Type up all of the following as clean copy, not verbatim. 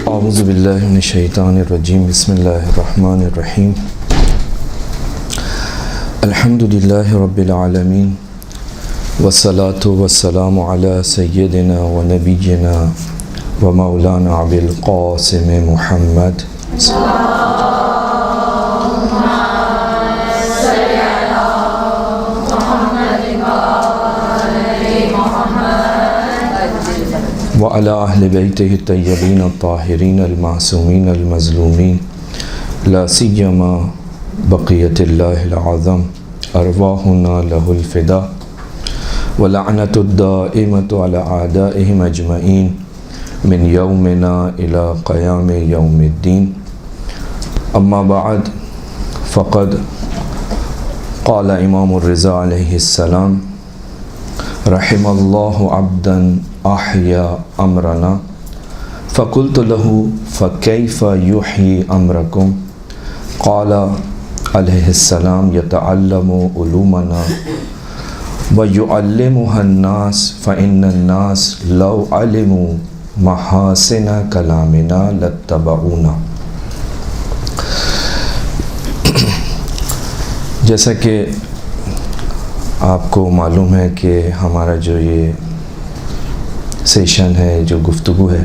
اعوذ باللہ من الشیطان الرجیم بسم اللہ الرحمن الرحیم الحمد للہ رب العالمین والصلاة والسلام علی سیدنا و نبینا و مولانا ابی القاسم محمد وعلى أهل بيته الطيبين الطاهرين المعصومين المظلومين لا سيما بقية الله العظم أرواحنا له الفداء ولعنة الدائمة على أعدائهم أجمعين من يومنا إلى قيام يوم الدين أما بعد فقد قال إمام الرضا عليه السلام رحم الله عبدا احیا امرنا فقلت له فكيف يحيي امركم قال علیہ السلام يتعلم علومنا ويعلمها الناس فإن الناس لو علموا محاسن كلامنا لاتبعونا۔ جیسا کہ آپ کو معلوم ہے کہ ہمارا جو یہ سیشن ہے، جو گفتگو ہے،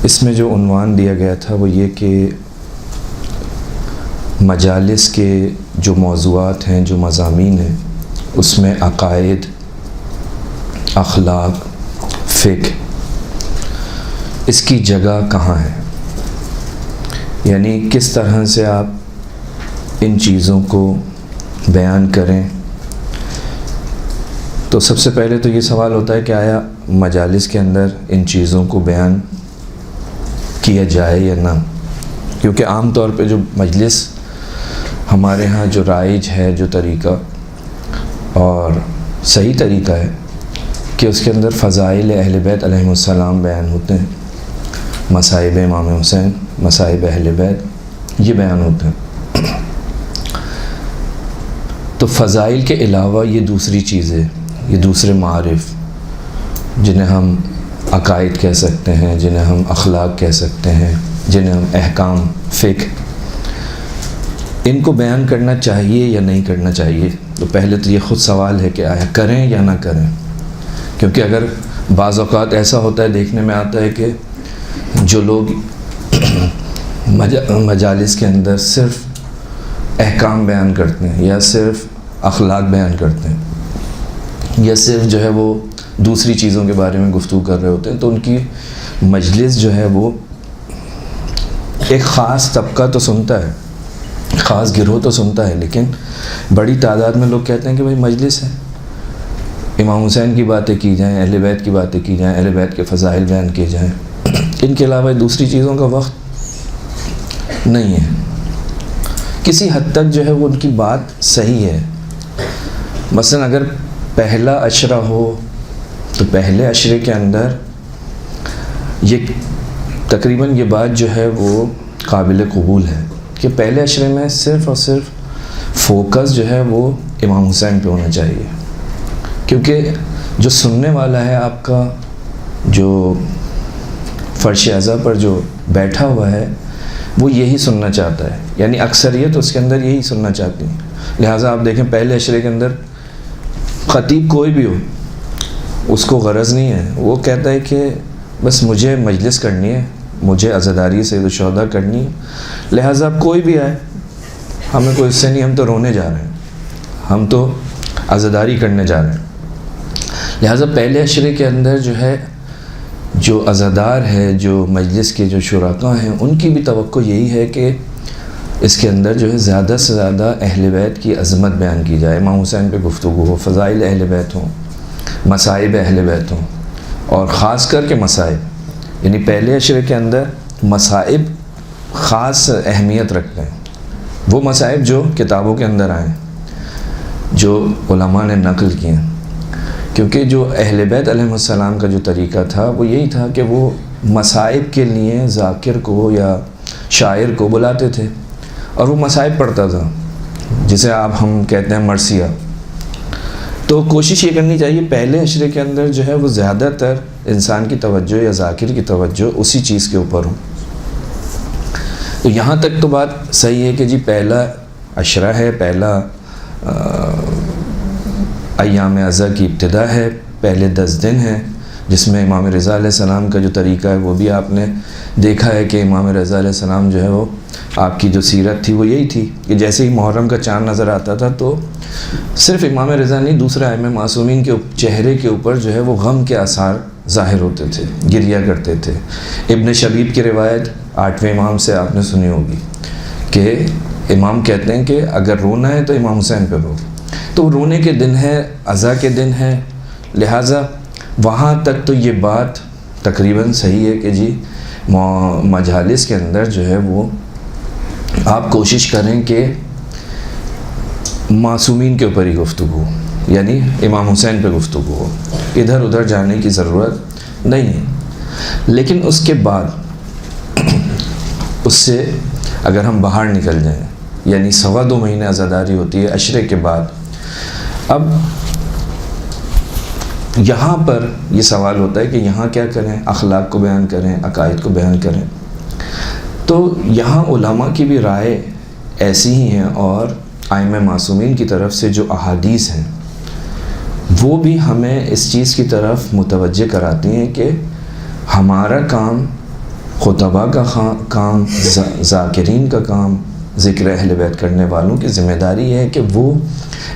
اس میں جو عنوان دیا گیا تھا وہ یہ کہ مجالس کے جو موضوعات ہیں، جو مضامین ہیں، اس میں عقائد، اخلاق، فقہ، اس کی جگہ کہاں ہے، یعنی کس طرح سے آپ ان چیزوں کو بیان کریں۔ تو سب سے پہلے تو یہ سوال ہوتا ہے کہ آیا مجالس کے اندر ان چیزوں کو بیان کیا جائے یا نہ، کیونکہ عام طور پہ جو مجلس ہمارے ہاں جو رائج ہے، جو طریقہ اور صحیح طریقہ ہے کہ اس کے اندر فضائل اہل بیت علیہم السلام بیان ہوتے ہیں، مصائب امام حسین، مصائب اہل بیت، یہ بیان ہوتے ہیں۔ تو فضائل کے علاوہ یہ دوسری چیزیں، یہ دوسرے معارف جنہیں ہم عقائد کہہ سکتے ہیں، جنہیں ہم اخلاق کہہ سکتے ہیں، جنہیں ہم احکام، فقہ، ان کو بیان کرنا چاہیے یا نہیں کرنا چاہیے۔ تو پہلے تو یہ خود سوال ہے کہ آیا کریں یا نہ کریں، کیونکہ اگر بعض اوقات ایسا ہوتا ہے، دیکھنے میں آتا ہے کہ جو لوگ مجالس کے اندر صرف احکام بیان کرتے ہیں یا صرف اخلاق بیان کرتے ہیں یا صرف جو ہے وہ دوسری چیزوں کے بارے میں گفتگو کر رہے ہوتے ہیں، تو ان کی مجلس جو ہے وہ ایک خاص طبقہ تو سنتا ہے، خاص گروہ تو سنتا ہے، لیکن بڑی تعداد میں لوگ کہتے ہیں کہ بھائی مجلس ہے، امام حسین کی باتیں کی جائیں، اہل بیت کی باتیں کی جائیں، اہل بیت کے فضائل بیان کیے جائیں، ان کے علاوہ دوسری چیزوں کا وقت نہیں ہے۔ کسی حد تک جو ہے وہ ان کی بات صحیح ہے۔ مثلا اگر پہلا عشرہ ہو تو پہلے عشرے کے اندر یہ تقریباً یہ بات جو ہے وہ قابل قبول ہے کہ پہلے عشرے میں صرف اور صرف فوکس جو ہے وہ امام حسین پہ ہونا چاہیے، کیونکہ جو سننے والا ہے آپ کا، جو فرش اعضا پر جو بیٹھا ہوا ہے، وہ یہی سننا چاہتا ہے، یعنی اکثریت اس کے اندر یہی سننا چاہتی ہیں۔ لہٰذا آپ دیکھیں پہلے عشرے کے اندر خطیب کوئی بھی ہو، اس کو غرض نہیں ہے، وہ کہتا ہے کہ بس مجھے مجلس کرنی ہے، مجھے عزاداری سید الشہداء کرنی ہے، لہٰذا کوئی بھی آئے، ہمیں کوئی اس سے نہیں، ہم تو رونے جا رہے ہیں، ہم تو عزاداری کرنے جا رہے ہیں۔ لہٰذا پہلے عشرے کے اندر جو ہے، جو عزادار ہے، جو مجلس کے جو شرکاء ہیں، ان کی بھی توقع یہی ہے کہ اس کے اندر جو ہے زیادہ سے زیادہ اہل بیت کی عظمت بیان کی جائے، امام حسین پہ گفتگو ہو، فضائل اہل بیت ہوں، مصائب اہل بیت ہوں، اور خاص کر کے مصائب، یعنی پہلے عشرے کے اندر مصائب خاص اہمیت رکھتے ہیں، وہ مصائب جو کتابوں کے اندر آئے، جو علماء نے نقل کیے ہیں، کیونکہ جو اہل بیت علیہ السلام کا جو طریقہ تھا وہ یہی تھا کہ وہ مصائب کے لیے ذاکر کو یا شاعر کو بلاتے تھے اور وہ مصائب پڑھتا تھا، جسے آپ ہم کہتے ہیں مرثیہ۔ تو کوشش یہ کرنی چاہیے پہلے عشرے کے اندر جو ہے وہ زیادہ تر انسان کی توجہ یا ذاکر کی توجہ اسی چیز کے اوپر ہو۔ تو یہاں تک تو بات صحیح ہے کہ جی پہلا عشرہ ہے، پہلا ایام عزا کی ابتدا ہے، پہلے 10 دن ہیں، جس میں امام رضا علیہ السلام کا جو طریقہ ہے وہ بھی آپ نے دیکھا ہے کہ امام رضا علیہ السلام جو ہے وہ آپ کی جو سیرت تھی وہ یہی تھی کہ جیسے ہی محرم کا چاند نظر آتا تھا تو صرف امام رضا نہیں، دوسرے ائمہ معصومین کے چہرے کے اوپر جو ہے وہ غم کے آثار ظاہر ہوتے تھے، گریا کرتے تھے۔ ابن شبیب کی روایت 8ویں امام سے آپ نے سنی ہوگی کہ امام کہتے ہیں کہ اگر رونا ہے تو امام حسین پہ رو، تو رونے کے دن ہے، عزا کے دن ہے، لہٰذا وہاں تک تو یہ بات تقریباً صحیح ہے کہ جی مجالس کے اندر جو ہے وہ آپ کوشش کریں کہ معصومین کے اوپر ہی گفتگو، یعنی امام حسین پہ گفتگو ہو، ادھر ادھر جانے کی ضرورت نہیں ہے۔ لیکن اس کے بعد اس سے اگر ہم باہر نکل جائیں، یعنی 2.25 مہینے عزاداری ہوتی ہے عشرے کے بعد، اب یہاں پر یہ سوال ہوتا ہے کہ یہاں کیا کریں، اخلاق کو بیان کریں، عقائد کو بیان کریں۔ تو یہاں علماء کی بھی رائے ایسی ہی ہیں اور ائمہ معصومین کی طرف سے جو احادیث ہیں وہ بھی ہمیں اس چیز کی طرف متوجہ کراتی ہیں کہ ہمارا کام، خطباء کا کام، ذاکرین کا کام، ذکر اہل بیت کرنے والوں کی ذمہ داری ہے کہ وہ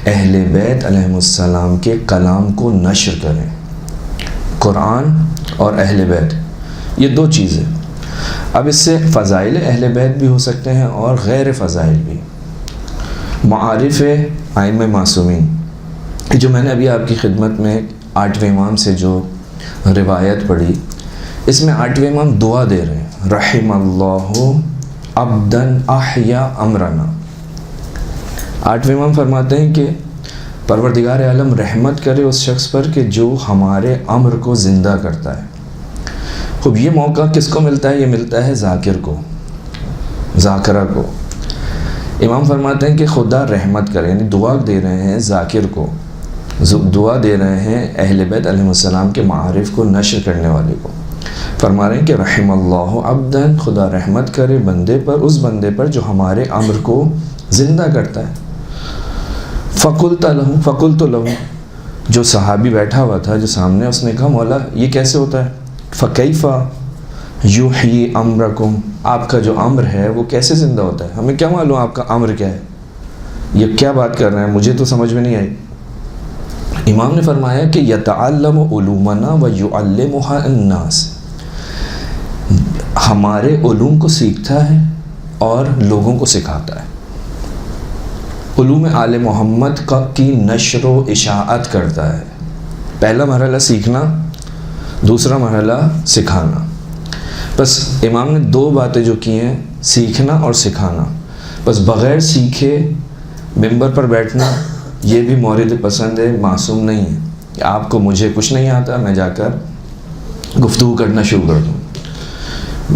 اہل بیت علیہ السلام کے کلام کو نشر کریں۔ قرآن اور اہل بیت یہ 2 چیزیں، اب اس سے فضائل اہل بیت بھی ہو سکتے ہیں اور غیر فضائل بھی۔ معارف ائمہ معصومین جو میں نے ابھی آپ کی خدمت میں 8ویں امام سے جو روایت پڑھی، اس میں 8ویں امام دعا دے رہے ہیں، رحم اللہ عبدا احیا امرنا۔ 8ویں امام فرماتے ہیں کہ پروردگار عالم رحمت کرے اس شخص پر کہ جو ہمارے امر کو زندہ کرتا ہے۔ خوب یہ موقع کس کو ملتا ہے؟ یہ ملتا ہے ذاکر کو، ذاکرہ کو۔ امام فرماتے ہیں کہ خدا رحمت کرے، یعنی دعا دے رہے ہیں ذاکر کو، دعا دے رہے ہیں اہل بیت علیہ السلام کے معارف کو نشر کرنے والے کو۔ فرما رہے ہیں کہ رحم اللہ عبدا، خدا رحمت کرے بندے پر، اس بندے پر جو ہمارے امر کو زندہ کرتا ہے۔ فقلت له، جو صحابی بیٹھا ہوا تھا جو سامنے، اس نے کہا مولا یہ کیسے ہوتا ہے؟ فکیف یحیی امرکم، آپ کا جو امر ہے وہ کیسے زندہ ہوتا ہے؟ ہمیں کیا معلوم آپ کا امر کیا ہے، یہ کیا بات کر رہے ہیں، مجھے تو سمجھ میں نہیں آئی۔ امام نے فرمایا کہ یتعلم علومنا ویعلمها الناس، ہمارے علوم کو سیکھتا ہے اور لوگوں کو سکھاتا ہے۔ علوم آل محمد کی نشر و اشاعت کرتا ہے۔ پہلا مرحلہ سیکھنا، دوسرا مرحلہ سکھانا۔ بس امام نے 2 باتیں جو کی ہیں، سیکھنا اور سکھانا۔ بس بغیر سیکھے ممبر پر بیٹھنا یہ بھی مورد پسند ہے، معصوم نہیں ہے کہ آپ کو مجھے کچھ نہیں آتا میں جا کر گفتگو کرنا شروع کر دوں،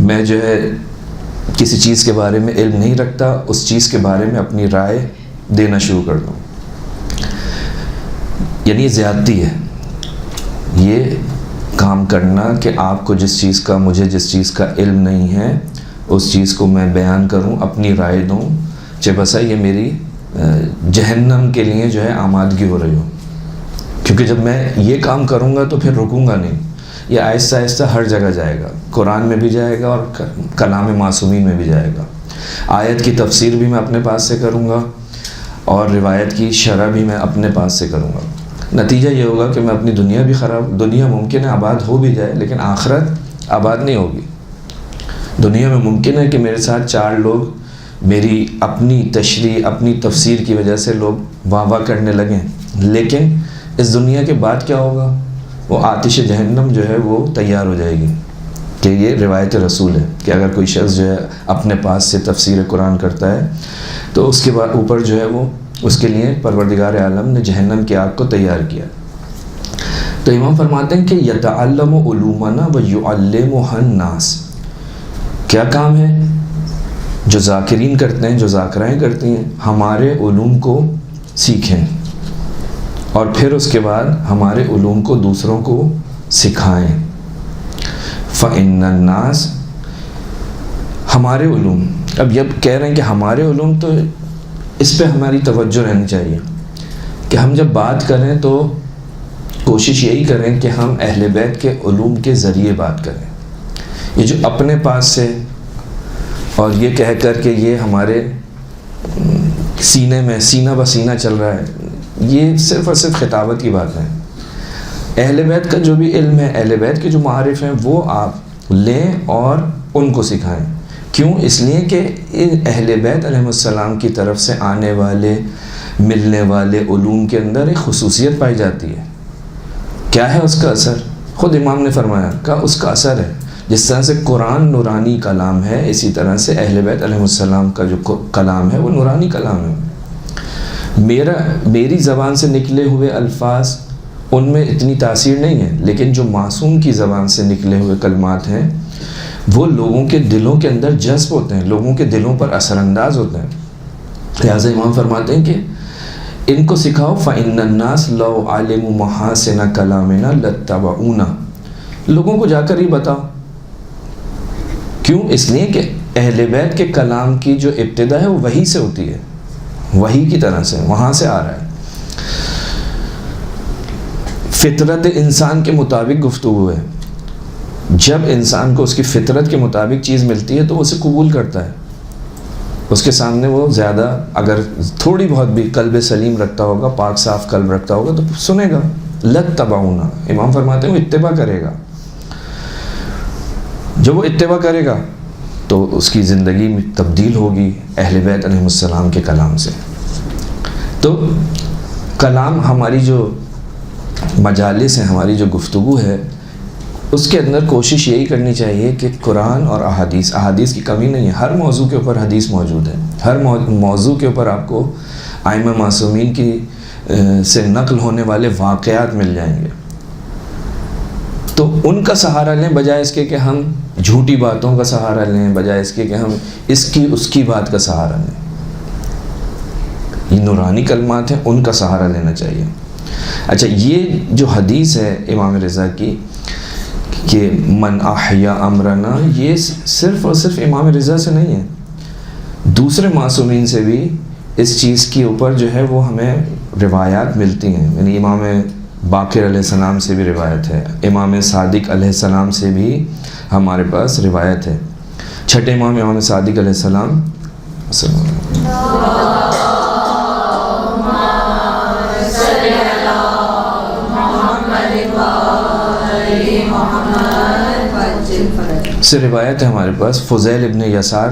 میں جو ہے کسی چیز کے بارے میں علم نہیں رکھتا، اس چیز کے بارے میں اپنی رائے دینا شروع کر دوں، یعنی یہ زیادتی ہے یہ کام کرنا کہ آپ کو جس چیز کا، مجھے جس چیز کا علم نہیں ہے اس چیز کو میں بیان کروں، اپنی رائے دوں، چہ بسا یہ میری جہنم کے لیے جو ہے آمادگی ہو رہی ہو، کیونکہ جب میں یہ کام کروں گا تو پھر رکوں گا نہیں، یہ آہستہ آہستہ ہر جگہ جائے گا، قرآن میں بھی جائے گا اور کلام معصومین میں بھی جائے گا۔ آیت کی تفسیر بھی میں اپنے پاس سے کروں گا اور روایت کی شرح بھی میں اپنے پاس سے کروں گا۔ نتیجہ یہ ہوگا کہ میں اپنی دنیا بھی دنیا ممکن ہے آباد ہو بھی جائے لیکن آخرت آباد نہیں ہوگی۔ دنیا میں ممکن ہے کہ میرے ساتھ 4 لوگ میری اپنی تشریح، اپنی تفسیر کی وجہ سے لوگ واہ واہ کرنے لگیں، لیکن اس دنیا کے بعد کیا ہوگا؟ وہ آتش جہنم جو ہے وہ تیار ہو جائے گی، کہ یہ روایت رسول ہے کہ اگر کوئی شخص جو ہے اپنے پاس سے تفسیر قرآن کرتا ہے تو اس کے بعد اوپر جو ہے وہ اس کے لیے پروردگار عالم نے جہنم کی آگ کو تیار کیا. تو امام فرماتے ہیں کہ یتعلم علومنا ویعلمها الناس. کیا کام ہے جو ذاکرین کرتے ہیں، جو ذاکرائیں کرتی ہیں، ہمارے علوم کو سیکھیں اور پھر اس کے بعد ہمارے علوم کو دوسروں کو سکھائیں. فَإِنَّ النَّاسِ، ہمارے علوم، اب یہ کہہ رہے ہیں کہ ہمارے علوم، تو اس پہ ہماری توجہ رہنی چاہیے کہ ہم جب بات کریں تو کوشش یہی کریں کہ ہم اہل بیت کے علوم کے ذریعے بات کریں. یہ جو اپنے پاس سے اور یہ کہہ کر کہ یہ ہمارے سینے میں سینہ بسینہ چل رہا ہے، یہ صرف اور صرف خطابت کی بات ہے. اہل بیت کا جو بھی علم ہے، اہل بیت کے جو معارف ہیں، وہ آپ لیں اور ان کو سکھائیں. کیوں؟ اس لیے کہ اہل بیت علیہ السلام کی طرف سے آنے والے ملنے والے علوم کے اندر ایک خصوصیت پائی جاتی ہے. کیا ہے اس کا اثر؟ خود امام نے فرمایا کہ اس کا اثر ہے جس طرح سے قرآن نورانی کلام ہے، اسی طرح سے اہل بیت علیہ السلام کا جو کلام ہے وہ نورانی کلام ہے. میری زبان سے نکلے ہوئے الفاظ ان میں اتنی تاثیر نہیں ہے، لیکن جو معصوم کی زبان سے نکلے ہوئے کلمات ہیں وہ لوگوں کے دلوں کے اندر جذب ہوتے ہیں، لوگوں کے دلوں پر اثر انداز ہوتے ہیں. لہٰذا امام فرماتے ہیں کہ ان کو سکھاؤ. فَإِنَّ النَّاسَ لَوْ عَلِمُوا مَحَاسِنَ كَلَامِنَا لَاتَّبَعُونَا. لوگوں کو جا کر ہی بتاؤ. کیوں؟ اس لیے کہ اہل بیت کے کلام کی جو ابتدا ہے وہ وحی سے ہوتی ہے، وحی کی طرح سے وہاں سے آ رہا ہے. فطرت انسان کے مطابق گفتگو ہے. جب انسان کو اس کی فطرت کے مطابق چیز ملتی ہے تو وہ اسے قبول کرتا ہے. اس کے سامنے وہ زیادہ اگر تھوڑی بہت بھی قلب سلیم رکھتا ہوگا، پاک صاف قلب رکھتا ہوگا تو سنے گا. لَاتَّبَعُونَا، امام فرماتے ہیں وہ اتباع کرے گا. جب وہ اتباع کرے گا تو اس کی زندگی میں تبدیل ہوگی اہل بیت علیہ السلام کے کلام سے. تو کلام، ہماری جو مجالس ہیں، ہماری جو گفتگو ہے، اس کے اندر کوشش یہی کرنی چاہیے کہ قرآن اور احادیث کی کمی نہیں ہے. ہر موضوع کے اوپر حدیث موجود ہے. ہر موضوع کے اوپر آپ کو ائمہ معصومین کی سے نقل ہونے والے واقعات مل جائیں گے. تو ان کا سہارا لیں بجائے اس کے کہ ہم جھوٹی باتوں کا سہارا لیں، بجائے اس کے کہ ہم اس کی بات کا سہارا لیں. یہ نورانی کلمات ہیں، ان کا سہارا لینا چاہیے. اچھا، یہ جو حدیث ہے امام رضا کی کہ من احیا امرنا، یہ صرف اور صرف امام رضا سے نہیں ہے، دوسرے معصومین سے بھی اس چیز کے اوپر جو ہے وہ ہمیں روایات ملتی ہیں. یعنی امام باقر علیہ السلام سے بھی روایت ہے، امام صادق علیہ السلام سے بھی ہمارے پاس روایت ہے. چھٹے امام صادق علیہ السلام سے روایت ہے ہمارے پاس. فضیل ابن یسار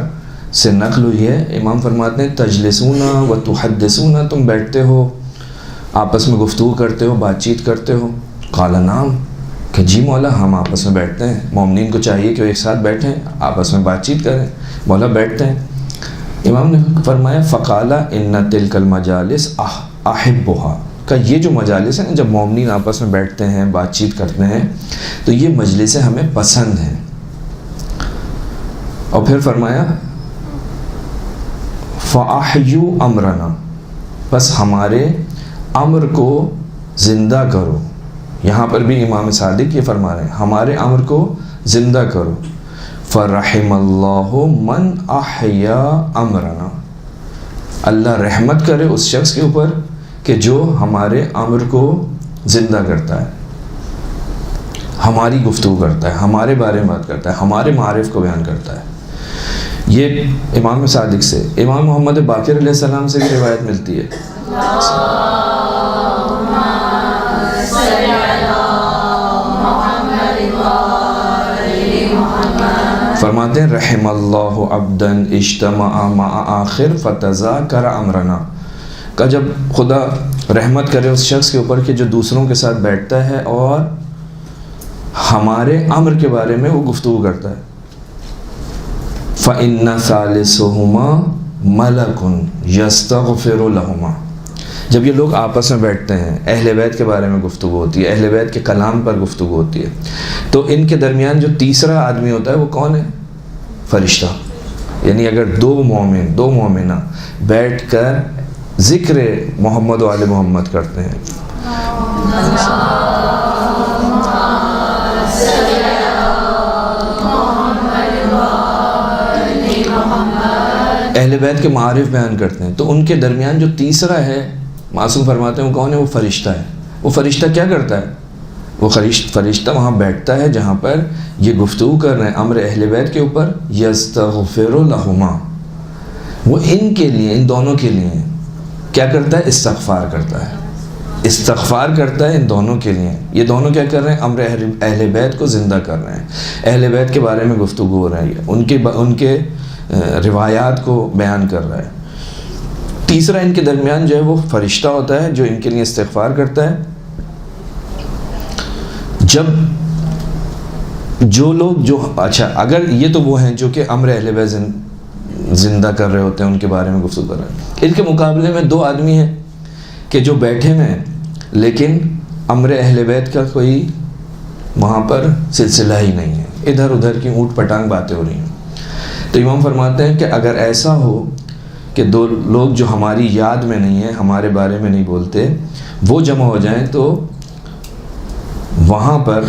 سے نقل ہوئی ہے. امام فرماتے ہیں تجلسون و تحدثون، تم بیٹھتے ہو، آپس میں گفتگو کرتے ہو، بات چیت کرتے ہو. قال نعم، کہ جی مولا ہم آپس میں بیٹھتے ہیں. مومنین کو چاہیے کہ وہ ایک ساتھ بیٹھیں، آپس میں بات چیت کریں. مولا بیٹھتے ہیں. امام نے فرمایا فقال ان تلک المجالس احبها، کہ یہ جو مجالس ہیں جب مومنین آپس میں بیٹھتے ہیں، بات چیت کرتے ہیں، تو یہ مجلسیں ہمیں پسند ہیں. اور پھر فرمایا فَأَحْيُوا أَمْرَنَا، بس ہمارے امر کو زندہ کرو. یہاں پر بھی امام صادق یہ فرما رہے ہیں ہمارے امر کو زندہ کرو. فَرَحِمَ اللَّهُ مَنْ أَحْيَا أَمْرَنَا، اللہ رحمت کرے اس شخص کے اوپر کہ جو ہمارے امر کو زندہ کرتا ہے، ہماری گفتگو کرتا ہے، ہمارے بارے میں بات کرتا ہے، ہمارے معارف کو بیان کرتا ہے. یہ امام صادق سے. امام محمد باقر علیہ السلام سے بھی روایت ملتی ہے. فرماتے ہیں رحم اللہ عبدا اجتمع مع آخر فتذاکر امرنا، کہ جب خدا رحمت کرے اس شخص کے اوپر کہ جو دوسروں کے ساتھ بیٹھتا ہے اور ہمارے امر کے بارے میں وہ گفتگو کرتا ہے. فَإِنَّ ثَالِثُهُمَا مَلَكٌ يَسْتَغْفِرُ لَهُمَا. جب یہ لوگ آپس میں بیٹھتے ہیں، اہل بیت کے بارے میں گفتگو ہوتی ہے، اہل بیت کے کلام پر گفتگو ہوتی ہے، تو ان کے درمیان جو تیسرا آدمی ہوتا ہے وہ کون ہے؟ فرشتہ. یعنی اگر دو مومنہ بیٹھ کر ذکر محمد و آل محمد کرتے ہیں، اہل بیت کے معارف بیان کرتے ہیں، تو ان کے درمیان جو تیسرا ہے، معصوم فرماتے ہیں وہ کون ہے؟ وہ فرشتہ ہے. وہ فرشتہ کیا کرتا ہے؟ وہ فرشتہ وہاں بیٹھتا ہے جہاں پر یہ گفتگو کر رہے ہیں امر اہل بیت کے اوپر. یستغفر لہما، وہ ان کے لیے، ان دونوں کے لیے کیا کرتا ہے؟ استغفار کرتا ہے. استغفار کرتا ہے ان دونوں کے لیے. یہ دونوں کیا کر رہے ہیں؟ امر اہل بیت کو زندہ کر رہے ہیں، اہل بیت کے بارے میں گفتگو ہو رہی ہے، ان کے روایات کو بیان کر رہا ہے. تیسرا ان کے درمیان جو ہے وہ فرشتہ ہوتا ہے جو ان کے لیے استغفار کرتا ہے. جب جو لوگ اچھا، اگر یہ تو وہ ہیں جو کہ امر اہل بیت زندہ کر رہے ہوتے ہیں، ان کے بارے میں گفتگو کر رہے ہیں. ان کے مقابلے میں دو آدمی ہیں کہ جو بیٹھے ہوئے ہیں لیکن امر اہل بیت کا کوئی وہاں پر سلسلہ ہی نہیں ہے، ادھر ادھر کی اونٹ پٹانگ باتیں ہو رہی ہیں. تو امام فرماتے ہیں کہ اگر ایسا ہو کہ دو لوگ جو ہماری یاد میں نہیں ہیں، ہمارے بارے میں نہیں بولتے، وہ جمع ہو جائیں، تو وہاں پر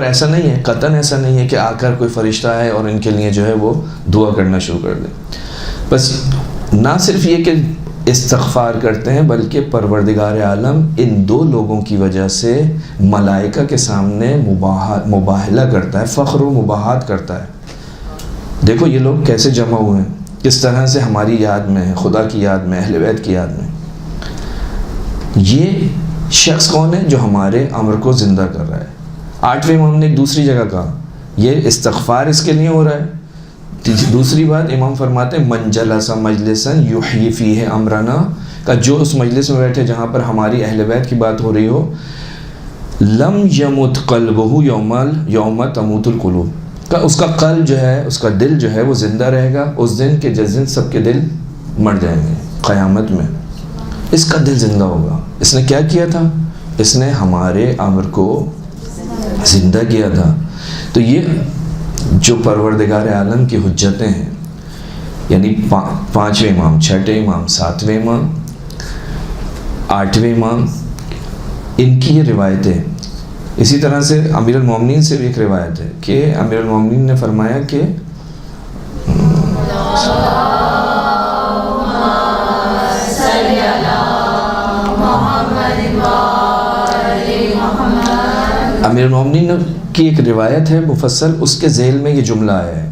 ایسا نہیں ہے، قطعاً ایسا نہیں ہے کہ آ کر کوئی فرشتہ ہے اور ان کے لیے جو ہے وہ دعا کرنا شروع کر دے. بس نہ صرف یہ کہ استغفار کرتے ہیں، بلکہ پروردگار عالم ان دو لوگوں کی وجہ سے ملائکہ کے سامنے مباہلہ کرتا ہے، فخر و مباہات کرتا ہے. دیکھو یہ لوگ کیسے جمع ہوئے ہیں، کس طرح سے ہماری یاد میں ہیں، خدا کی یاد میں، اہل بیت کی یاد میں. یہ شخص کون ہے؟ جو ہمارے امر کو زندہ کر رہا ہے. 8ویں امام نے ایک دوسری جگہ کہا یہ استغفار اس کے لیے ہو رہا ہے. دوسری بات امام فرماتے ہیں من جلس مجلسا یحیی فیہ امرنا، کا جو اس مجلس میں بیٹھے جہاں پر ہماری اہل بیت کی بات ہو رہی ہو، لم یمت قلبہ یوم تموت القلوب، کا اس کا قلب جو ہے، اس کا دل جو ہے وہ زندہ رہے گا اس دن کے جس دن سب کے دل مر جائیں گے. قیامت میں اس کا دل زندہ ہوگا. اس نے کیا کیا تھا؟ اس نے ہمارے امر کو زندہ کیا تھا. تو یہ جو پروردگار عالم کی حجتیں ہیں، یعنی 5ویں امام، 6ٹھے امام، 7ویں امام، 8ویں امام، ان کی یہ روایتیں. اسی طرح سے امیر المومنین سے بھی ایک روایت ہے کہ امیر المومنین نے فرمایا کہ امیر المومنین کی ایک روایت ہے مفصل، اس کے ذیل میں یہ جملہ آیا ہے.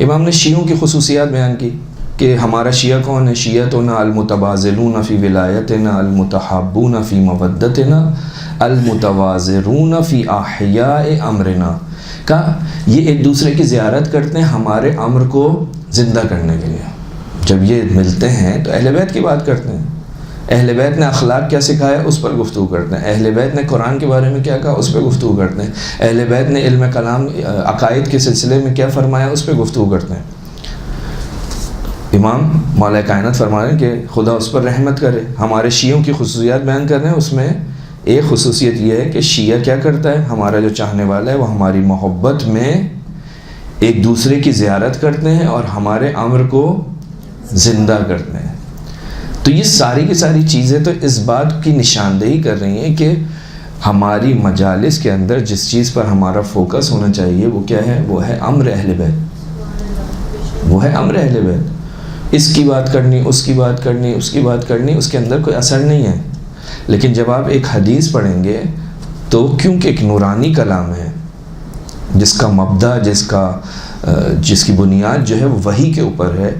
امام نے شیعوں کی خصوصیات بیان کی کہ ہمارا شیعہ کون ہے؟ شیعتنا المتبازلون فی ولایتنا المتحابون فی مودتنا المتوازرون فی احیاء امرنا، کا یہ ایک دوسرے کی زیارت کرتے ہیں ہمارے امر کو زندہ کرنے کے لیے. جب یہ ملتے ہیں تو اہل بیت کی بات کرتے ہیں، اہل بیت نے اخلاق کیا سکھایا اس پر گفتگو کرتے ہیں، اہل بیت نے قرآن کے بارے میں کیا کہا اس پہ گفتگو کرتے ہیں، اہل بیت نے علم کلام عقائد کے سلسلے میں کیا فرمایا اس پہ گفتگو کرتے ہیں. امام مولا کائنات فرما رہے ہیں کہ خدا اس پر رحمت کرے. ہمارے شیعوں کی خصوصیات بیان کر رہے ہیں، اس میں ایک خصوصیت یہ ہے کہ شیعہ کیا کرتا ہے؟ ہمارا جو چاہنے والا ہے وہ ہماری محبت میں ایک دوسرے کی زیارت کرتے ہیں اور ہمارے امر کو زندہ کرتے ہیں. تو یہ ساری کی ساری چیزیں تو اس بات کی نشاندہی کر رہی ہیں کہ ہماری مجالس کے اندر جس چیز پر ہمارا فوکس ہونا چاہیے وہ کیا ہے؟ وہ ہے امر اہل بیت، وہ ہے امر اہل بیت. اس کی بات کرنی، اس کی بات کرنی، اس کی بات کرنی، اس کے اندر کوئی اثر نہیں ہے. لیکن جب آپ ایک حدیث پڑھیں گے تو کیونکہ ایک نورانی کلام ہے جس کا مبدا، جس کی بنیاد جو ہے وہ وحی کے اوپر ہے،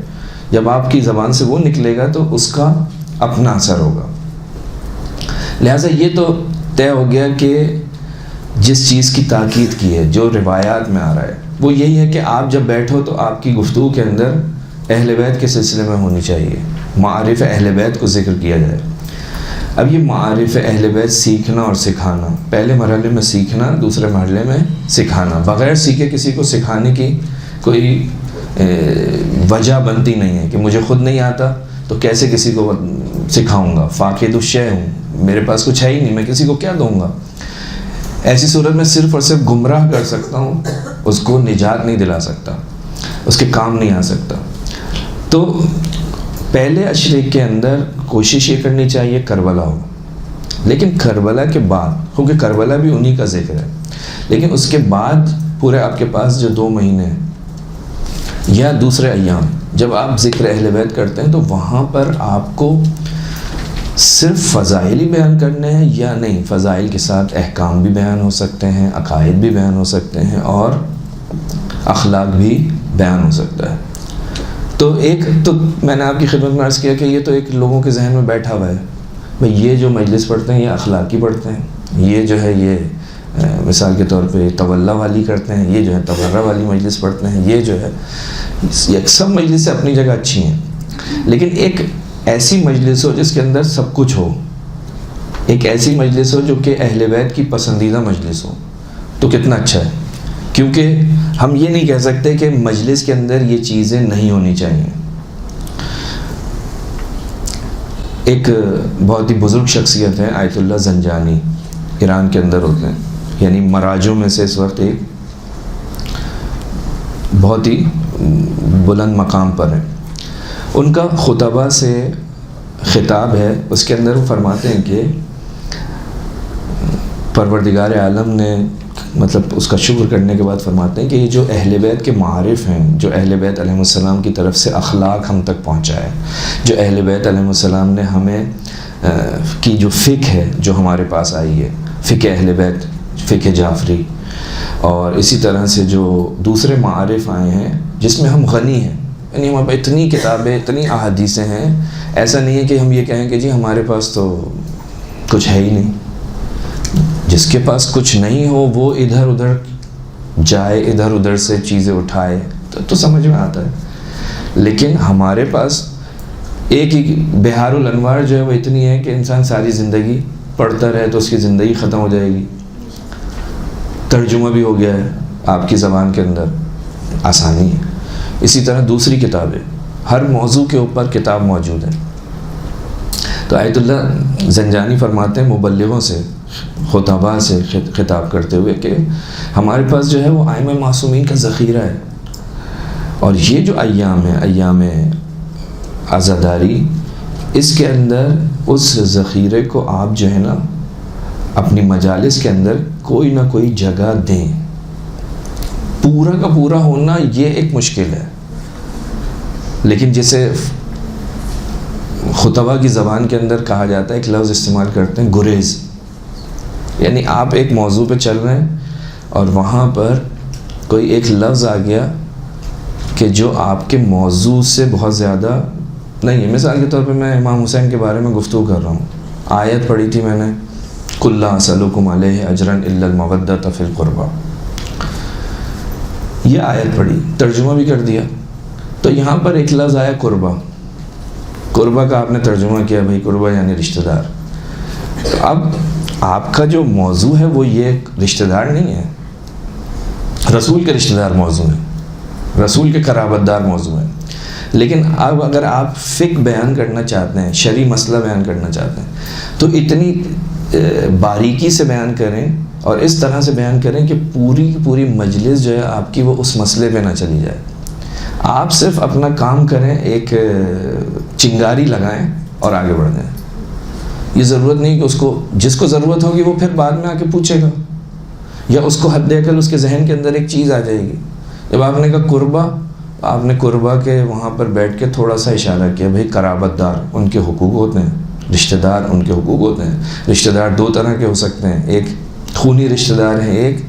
جب آپ کی زبان سے وہ نکلے گا تو اس کا اپنا اثر ہوگا. لہٰذا یہ تو طے ہو گیا کہ جس چیز کی تاکید کی ہے، جو روایات میں آ رہا ہے وہ یہی ہے کہ آپ جب بیٹھو تو آپ کی گفتگو کے اندر اہل بیت کے سلسلے میں ہونی چاہیے، معارف اہل بیت کو ذکر کیا جائے. اب یہ معارف اہل بیت سیکھنا اور سکھانا، پہلے مرحلے میں سیکھنا، دوسرے مرحلے میں سکھانا، بغیر سیکھے کسی کو سکھانے کی کوئی وجہ بنتی نہیں ہے کہ مجھے خود نہیں آتا تو کیسے کسی کو سکھاؤں گا، فاقد الشیء ہوں، میرے پاس کچھ ہے ہی نہیں، میں کسی کو کیا دوں گا. ایسی صورت میں صرف اور صرف گمراہ کر سکتا ہوں، اس کو نجات نہیں دلا سکتا، اس کے کام نہیں آ سکتا. تو پہلے اشریق کے اندر کوشش یہ کرنی چاہیے کربلا ہو، لیکن کربلا کے بعد، کیونکہ کربلا بھی انہی کا ذکر ہے، لیکن اس کے بعد پورے آپ کے پاس جو 2 مہینے یا دوسرے ایام جب آپ ذکر اہل بیت کرتے ہیں تو وہاں پر آپ کو صرف فضائل ہی بیان کرنے ہیں یا نہیں، فضائل کے ساتھ احکام بھی بیان ہو سکتے ہیں، عقائد بھی بیان ہو سکتے ہیں اور اخلاق بھی بیان ہو سکتا ہے. تو میں نے آپ کی خدمت میں عرض کیا کہ یہ تو ایک لوگوں کے ذہن میں بیٹھا ہوا ہے، بھئی یہ جو مجلس پڑھتے ہیں یہ اخلاقی پڑھتے ہیں، یہ جو ہے یہ مثال کے طور پہ تولا والی کرتے ہیں، یہ جو ہے تبرہ والی مجلس پڑھتے ہیں، یہ جو ہے یہ سب مجلسیں اپنی جگہ اچھی ہیں، لیکن ایک ایسی مجلس ہو جس کے اندر سب کچھ ہو، ایک ایسی مجلس ہو جو کہ اہل بیت کی پسندیدہ مجلس ہو، تو کتنا اچھا ہے. کیونکہ ہم یہ نہیں کہہ سکتے کہ مجلس کے اندر یہ چیزیں نہیں ہونی چاہیے. ایک بہت ہی بزرگ شخصیت ہے آیت اللہ زنجانی، ایران کے اندر ہوتے ہیں، یعنی مراجوں میں سے اس وقت ایک بہت ہی بلند مقام پر ہے. ان کا خطبہ سے خطاب ہے، اس کے اندر وہ فرماتے ہیں کہ پروردگار عالم نے مطلب اس کا شکر کرنے کے بعد فرماتے ہیں کہ یہ جو اہل بیت کے معارف ہیں، جو اہل بیت علیہ السلام کی طرف سے اخلاق ہم تک پہنچائے، جو اہل بیت علیہ السلام نے ہمیں کی جو فقہ ہے جو ہمارے پاس آئی ہے، فقہ اہل بیت، فقہ جعفری، اور اسی طرح سے جو دوسرے معارف آئے ہیں جس میں ہم غنی ہیں، یعنی ہمارے پاس اتنی کتابیں، اتنی احادیثیں ہیں، ایسا نہیں ہے کہ ہم یہ کہیں کہ جی ہمارے پاس تو کچھ ہے ہی نہیں. جس کے پاس کچھ نہیں ہو وہ ادھر ادھر جائے، ادھر ادھر سے چیزیں اٹھائے تو سمجھ میں آتا ہے، لیکن ہمارے پاس ایک ہی بہار الانوار جو ہے وہ اتنی ہے کہ انسان ساری زندگی پڑھتا رہے تو اس کی زندگی ختم ہو جائے گی. ترجمہ بھی ہو گیا ہے آپ کی زبان کے اندر، آسانی ہے. اسی طرح دوسری کتابیں، ہر موضوع کے اوپر کتاب موجود ہے. تو آیت اللہ زنجانی فرماتے ہیں مبلغوں سے، خطباء سے خطاب کرتے ہوئے کہ ہمارے پاس جو ہے وہ ائمہ معصومین کا ذخیرہ ہے، اور یہ جو ایام ہے، ایام عزاداری، اس کے اندر اس ذخیرے کو آپ جو ہے نا اپنی مجالس کے اندر کوئی نہ کوئی جگہ دیں. پورا کا پورا ہونا یہ ایک مشکل ہے، لیکن جیسے خطبہ کی زبان کے اندر کہا جاتا ہے، ایک لفظ استعمال کرتے ہیں گریز، یعنی آپ ایک موضوع پہ چل رہے ہیں اور وہاں پر کوئی ایک لفظ آ گیا کہ جو آپ کے موضوع سے بہت زیادہ نہیں ہے. مثال کے طور پہ میں امام حسین کے بارے میں گفتگو کر رہا ہوں، آیت پڑھی تھی میں نے قُل لَا أَسْأَلُكُمْ عَلَيْهِ أَجْرًا إِلَّا الْمَوَدَّةَ فِي الْقُرْبَى، یہ آیت پڑھی، ترجمہ بھی کر دیا. تو یہاں پر ایک لفظ آیا قربہ، قربہ کا آپ نے ترجمہ کیا بھائی قربہ یعنی رشتہ دار. تو اب آپ کا جو موضوع ہے وہ یہ رشتہ دار نہیں ہے، رسول کے رشتہ دار موضوع ہے، رسول کے قرابت دار موضوع ہے. لیکن اب اگر آپ فقہ بیان کرنا چاہتے ہیں، شرعی مسئلہ بیان کرنا چاہتے ہیں تو اتنی باریکی سے بیان کریں اور اس طرح سے بیان کریں کہ پوری کی پوری مجلس جو ہے آپ کی وہ اس مسئلے پہ نہ چلی جائے. آپ صرف اپنا کام کریں، ایک چنگاری لگائیں اور آگے بڑھ جائیں. یہ ضرورت نہیں کہ اس کو جس کو ضرورت ہوگی وہ پھر بعد میں آ کے پوچھے گا، یا اس کو حد عقل اس کے ذہن کے اندر ایک چیز آ جائے گی. جب آپ نے کہا قربہ، آپ نے قربہ کے وہاں پر بیٹھ کے تھوڑا سا اشارہ کیا، بھائی قرابت دار ان کے حقوق ہوتے ہیں، رشتہ دار ان کے حقوق ہوتے ہیں. رشتہ دار دو طرح کے ہو سکتے ہیں، ایک خونی رشتہ دار ہیں، ایک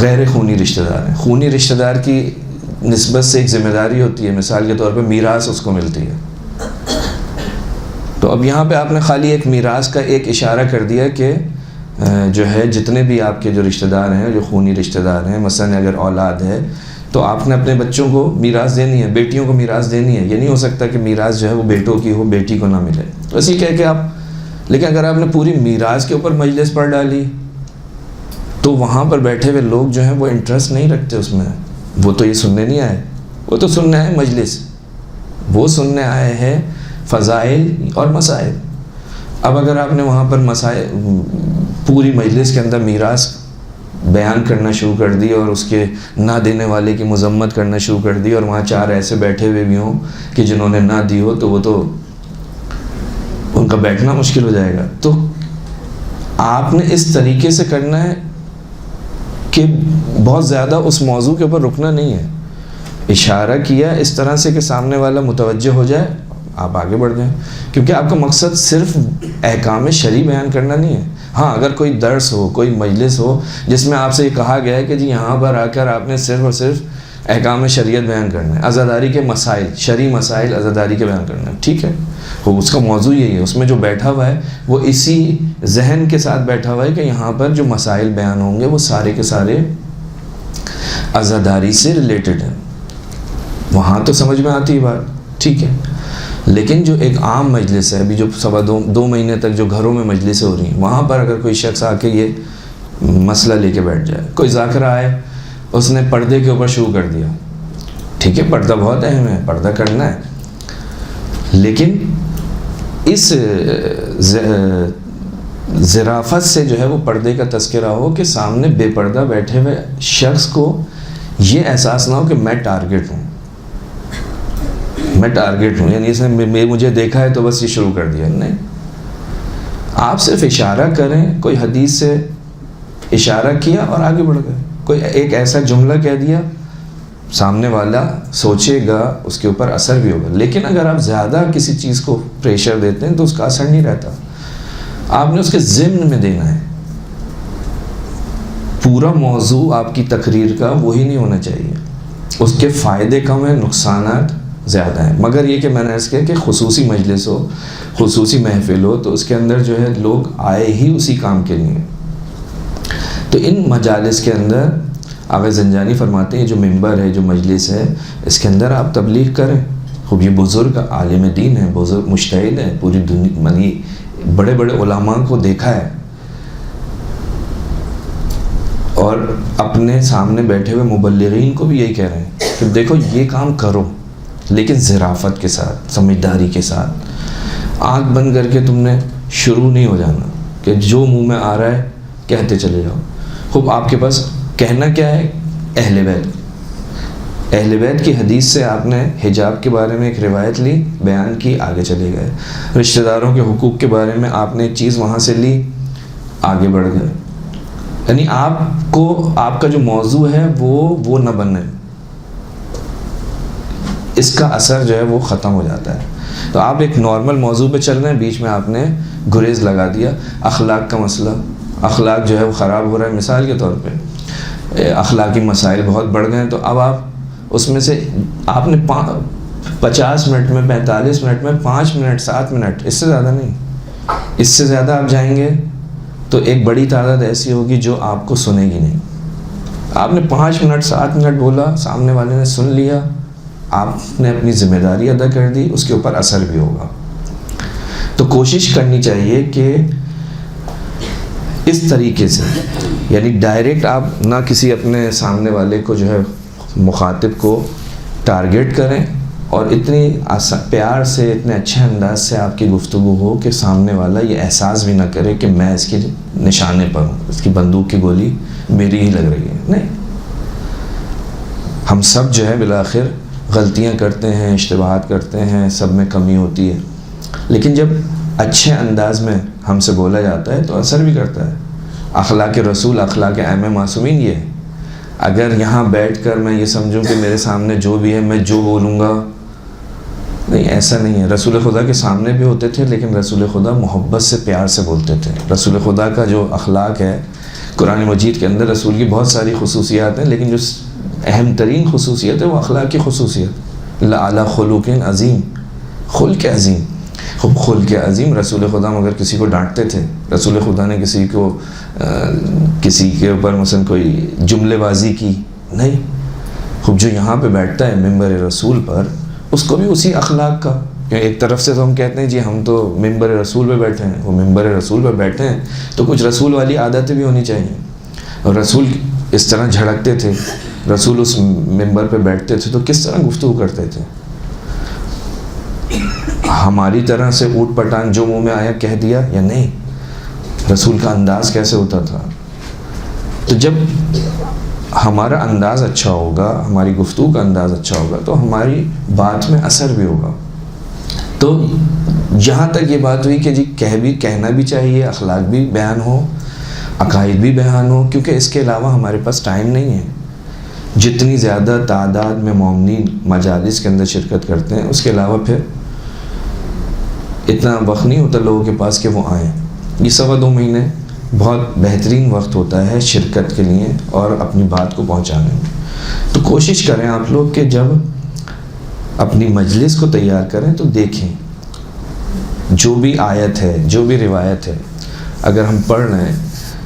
غیر خونی رشتہ دار ہیں. خونی رشتہ دار کی نسبت سے ایک ذمہ داری ہوتی ہے، مثال کے طور پہ میراث اس کو ملتی ہے. تو اب یہاں پہ آپ نے خالی ایک میراث کا ایک اشارہ کر دیا کہ جو ہے جتنے بھی آپ کے جو رشتہ دار ہیں، جو خونی رشتہ دار ہیں، مثلا اگر اولاد ہے تو آپ نے اپنے بچوں کو میراث دینی ہے، بیٹیوں کو میراث دینی ہے. یہ نہیں ہو سکتا کہ میراث جو ہے وہ بیٹوں کی ہو، بیٹی کو نہ ملے. ویسے کہہ کے آپ، لیکن اگر آپ نے پوری میراث کے اوپر مجلس پر ڈالی تو وہاں پر بیٹھے ہوئے لوگ جو ہیں وہ انٹرسٹ نہیں رکھتے اس میں. وہ تو یہ سننے نہیں آئے، وہ تو سننے آئے مجلس، وہ سننے آئے ہیں فضائل اور مسائل. اب اگر آپ نے وہاں پر مسائل پوری مجلس کے اندر میراث بیان کرنا شروع کر دی اور اس کے نہ دینے والے کی مذمت کرنا شروع کر دی، اور وہاں 4 ایسے بیٹھے ہوئے بھی ہوں کہ جنہوں نے نہ دی ہو، تو وہ تو ان کا بیٹھنا مشکل ہو جائے گا. تو آپ نے اس طریقے سے کرنا ہے کہ بہت زیادہ اس موضوع کے اوپر رکنا نہیں ہے. اشارہ کیا اس طرح سے کہ سامنے والا متوجہ ہو جائے، آپ آگے بڑھ جائیں، کیونکہ آپ کا مقصد صرف احکام شرعی بیان کرنا نہیں ہے. ہاں اگر کوئی درس ہو، کوئی مجلس ہو جس میں آپ سے یہ کہا گیا ہے کہ جی یہاں پر آ کر آپ نے صرف اور صرف احکام شریعت بیان کرنا ہے، عزاداری کے مسائل، شرعی مسائل عزاداری کے بیان کرنا ہے، ٹھیک ہے، وہ اس کا موضوع یہی ہے. اس میں جو بیٹھا ہوا ہے وہ اسی ذہن کے ساتھ بیٹھا ہوا ہے کہ یہاں پر جو مسائل بیان ہوں گے وہ سارے کے سارے عزاداری سے ریلیٹڈ ہیں. وہاں تو سمجھ میں آتی ہے بات، ٹھیک ہے. لیکن جو ایک عام مجلس ہے، ابھی جو 2 مہینے تک جو گھروں میں مجلسیں ہو رہی ہیں، وہاں پر اگر کوئی شخص آ کے یہ مسئلہ لے کے بیٹھ جائے، کوئی ذاکرہ آئے اس نے پردے کے اوپر شروع کر دیا، ٹھیک ہے، پردہ بہت اہم ہے، پردہ کرنا ہے، لیکن اس ظرافت سے جو ہے وہ پردے کا تذکرہ ہو کہ سامنے بے پردہ بیٹھے ہوئے شخص کو یہ احساس نہ ہو کہ میں ٹارگٹ ہوں، یعنی اس نے مجھے دیکھا ہے تو بس یہ شروع کر دیا. نہیں، آپ صرف اشارہ کریں، کوئی حدیث سے اشارہ کیا اور آگے بڑھ گئے، کوئی ایک ایسا جملہ کہہ دیا، سامنے والا سوچے گا، اس کے اوپر اثر بھی ہوگا. لیکن اگر آپ زیادہ کسی چیز کو پریشر دیتے ہیں تو اس کا اثر نہیں رہتا. آپ نے اس کے ضمن میں دینا ہے، پورا موضوع آپ کی تقریر کا وہی نہیں ہونا چاہیے. اس کے فائدے کم ہیں، نقصانات زیادہ ہیں. مگر یہ کہ میں نے عرض کیا کہ خصوصی مجلس ہو، خصوصی محفل ہو، تو اس کے اندر جو ہے لوگ آئے ہی اسی کام کے لیے. تو ان مجالس کے اندر آغا زنجانی فرماتے ہیں جو ممبر ہے، جو مجلس ہے، اس کے اندر آپ تبلیغ کریں. خوب یہ بزرگ عالم دین ہیں، بزرگ مجتہد ہیں، پوری دنیا میں بڑے بڑے علماء کو دیکھا ہے، اور اپنے سامنے بیٹھے ہوئے مبلغین کو بھی یہی کہہ رہے ہیں کہ دیکھو یہ کام کرو، لیکن ظرافت کے ساتھ، سمجھداری کے ساتھ. آنکھ بند کر کے تم نے شروع نہیں ہو جانا کہ جو منہ میں آ رہا ہے کہتے چلے جاؤ. خوب آپ کے پاس کہنا کیا ہے؟ اہل بیت کی حدیث سے آپ نے حجاب کے بارے میں ایک روایت لی، بیان کی، آگے چلے گئے. رشتہ داروں کے حقوق کے بارے میں آپ نے ایک چیز وہاں سے لی، آگے بڑھ گئے. یعنی آپ کا جو موضوع ہے وہ نہ بنے، اس کا اثر جو ہے وہ ختم ہو جاتا ہے. تو آپ ایک نارمل موضوع پہ چل رہے ہیں، بیچ میں آپ نے گریز لگا دیا. اخلاق کا مسئلہ، اخلاق جو ہے وہ خراب ہو رہا ہے، مثال کے طور پہ اخلاقی مسائل بہت بڑھ گئے ہیں. تو اب آپ اس میں سے آپ نے 50 منٹ میں، 45 منٹ میں 5 منٹ 7 منٹ، اس سے زیادہ نہیں. اس سے زیادہ آپ جائیں گے تو ایک بڑی تعداد ایسی ہوگی جو آپ کو سنے گی نہیں. آپ نے 5 منٹ 7 منٹ بولا، سامنے والے نے سن لیا، آپ نے اپنی ذمہ داری ادا کر دی، اس کے اوپر اثر بھی ہوگا. تو کوشش کرنی چاہیے کہ اس طریقے سے، یعنی ڈائریکٹ آپ نہ کسی اپنے سامنے والے کو جو ہے مخاطب کو ٹارگٹ کریں، اور اتنی پیار سے، اتنے اچھے انداز سے آپ کی گفتگو ہو کہ سامنے والا یہ احساس بھی نہ کرے کہ میں اس کے نشانے پر ہوں، اس کی بندوق کی گولی میری ہی لگ رہی ہے. نہیں، ہم سب جو ہے بالآخر غلطیاں کرتے ہیں، اشتباہات کرتے ہیں، سب میں کمی ہوتی ہے، لیکن جب اچھے انداز میں ہم سے بولا جاتا ہے تو اثر بھی کرتا ہے. اخلاق رسول، اخلاق ائمہ معصومین یہ ہے. اگر یہاں بیٹھ کر میں یہ سمجھوں کہ میرے سامنے جو بھی ہے میں جو بولوں گا، نہیں، ایسا نہیں ہے. رسول خدا کے سامنے بھی ہوتے تھے، لیکن رسول خدا محبت سے، پیار سے بولتے تھے. رسول خدا کا جو اخلاق ہے، قرآن مجید کے اندر رسول کی بہت ساری خصوصیات ہیں، لیکن جو اہم ترین خصوصیت ہے وہ اخلاق کی خصوصیت. لعلی خلق عظیم، خلق عظیم. خوب خلق عظیم. رسول خدا مگر کسی کو ڈانٹتے تھے، رسول خدا نے کسی کے اوپر مثلا کوئی جملے بازی کی نہیں. خوب جو یہاں پہ بیٹھتا ہے ممبر رسول پر، اس کو بھی اسی اخلاق کا، ایک طرف سے تو ہم کہتے ہیں جی ہم تو ممبر رسول پہ بیٹھے ہیں، وہ ممبر رسول پہ بیٹھے ہیں تو کچھ رسول والی عادتیں بھی ہونی چاہیے. اور رسول اس طرح جھڑکتے تھے، رسول اس ممبر پہ بیٹھتے تھے تو کس طرح گفتگو کرتے تھے؟ ہماری طرح سے اوٹ پٹانگ جو منہ میں آیا کہہ دیا یا نہیں؟ رسول کا انداز کیسے ہوتا تھا؟ تو جب ہمارا انداز اچھا ہوگا، ہماری گفتگو کا انداز اچھا ہوگا تو ہماری بات میں اثر بھی ہوگا. تو جہاں تک یہ بات ہوئی کہ جی کہنا بھی چاہیے، اخلاق بھی بیان ہو، عقائد بھی بیان ہو، کیونکہ اس کے علاوہ ہمارے پاس ٹائم نہیں ہے. جتنی زیادہ تعداد میں مومنین مجالس کے اندر شرکت کرتے ہیں، اس کے علاوہ پھر اتنا وقت نہیں ہوتا لوگوں کے پاس کہ وہ آئیں. یہ 2.25 مہینے بہت بہترین وقت ہوتا ہے شرکت کے لیے اور اپنی بات کو پہنچانے میں. تو کوشش کریں آپ لوگ کہ جب اپنی مجلس کو تیار کریں تو دیکھیں جو بھی آیت ہے، جو بھی روایت ہے، اگر ہم پڑھ رہے ہیں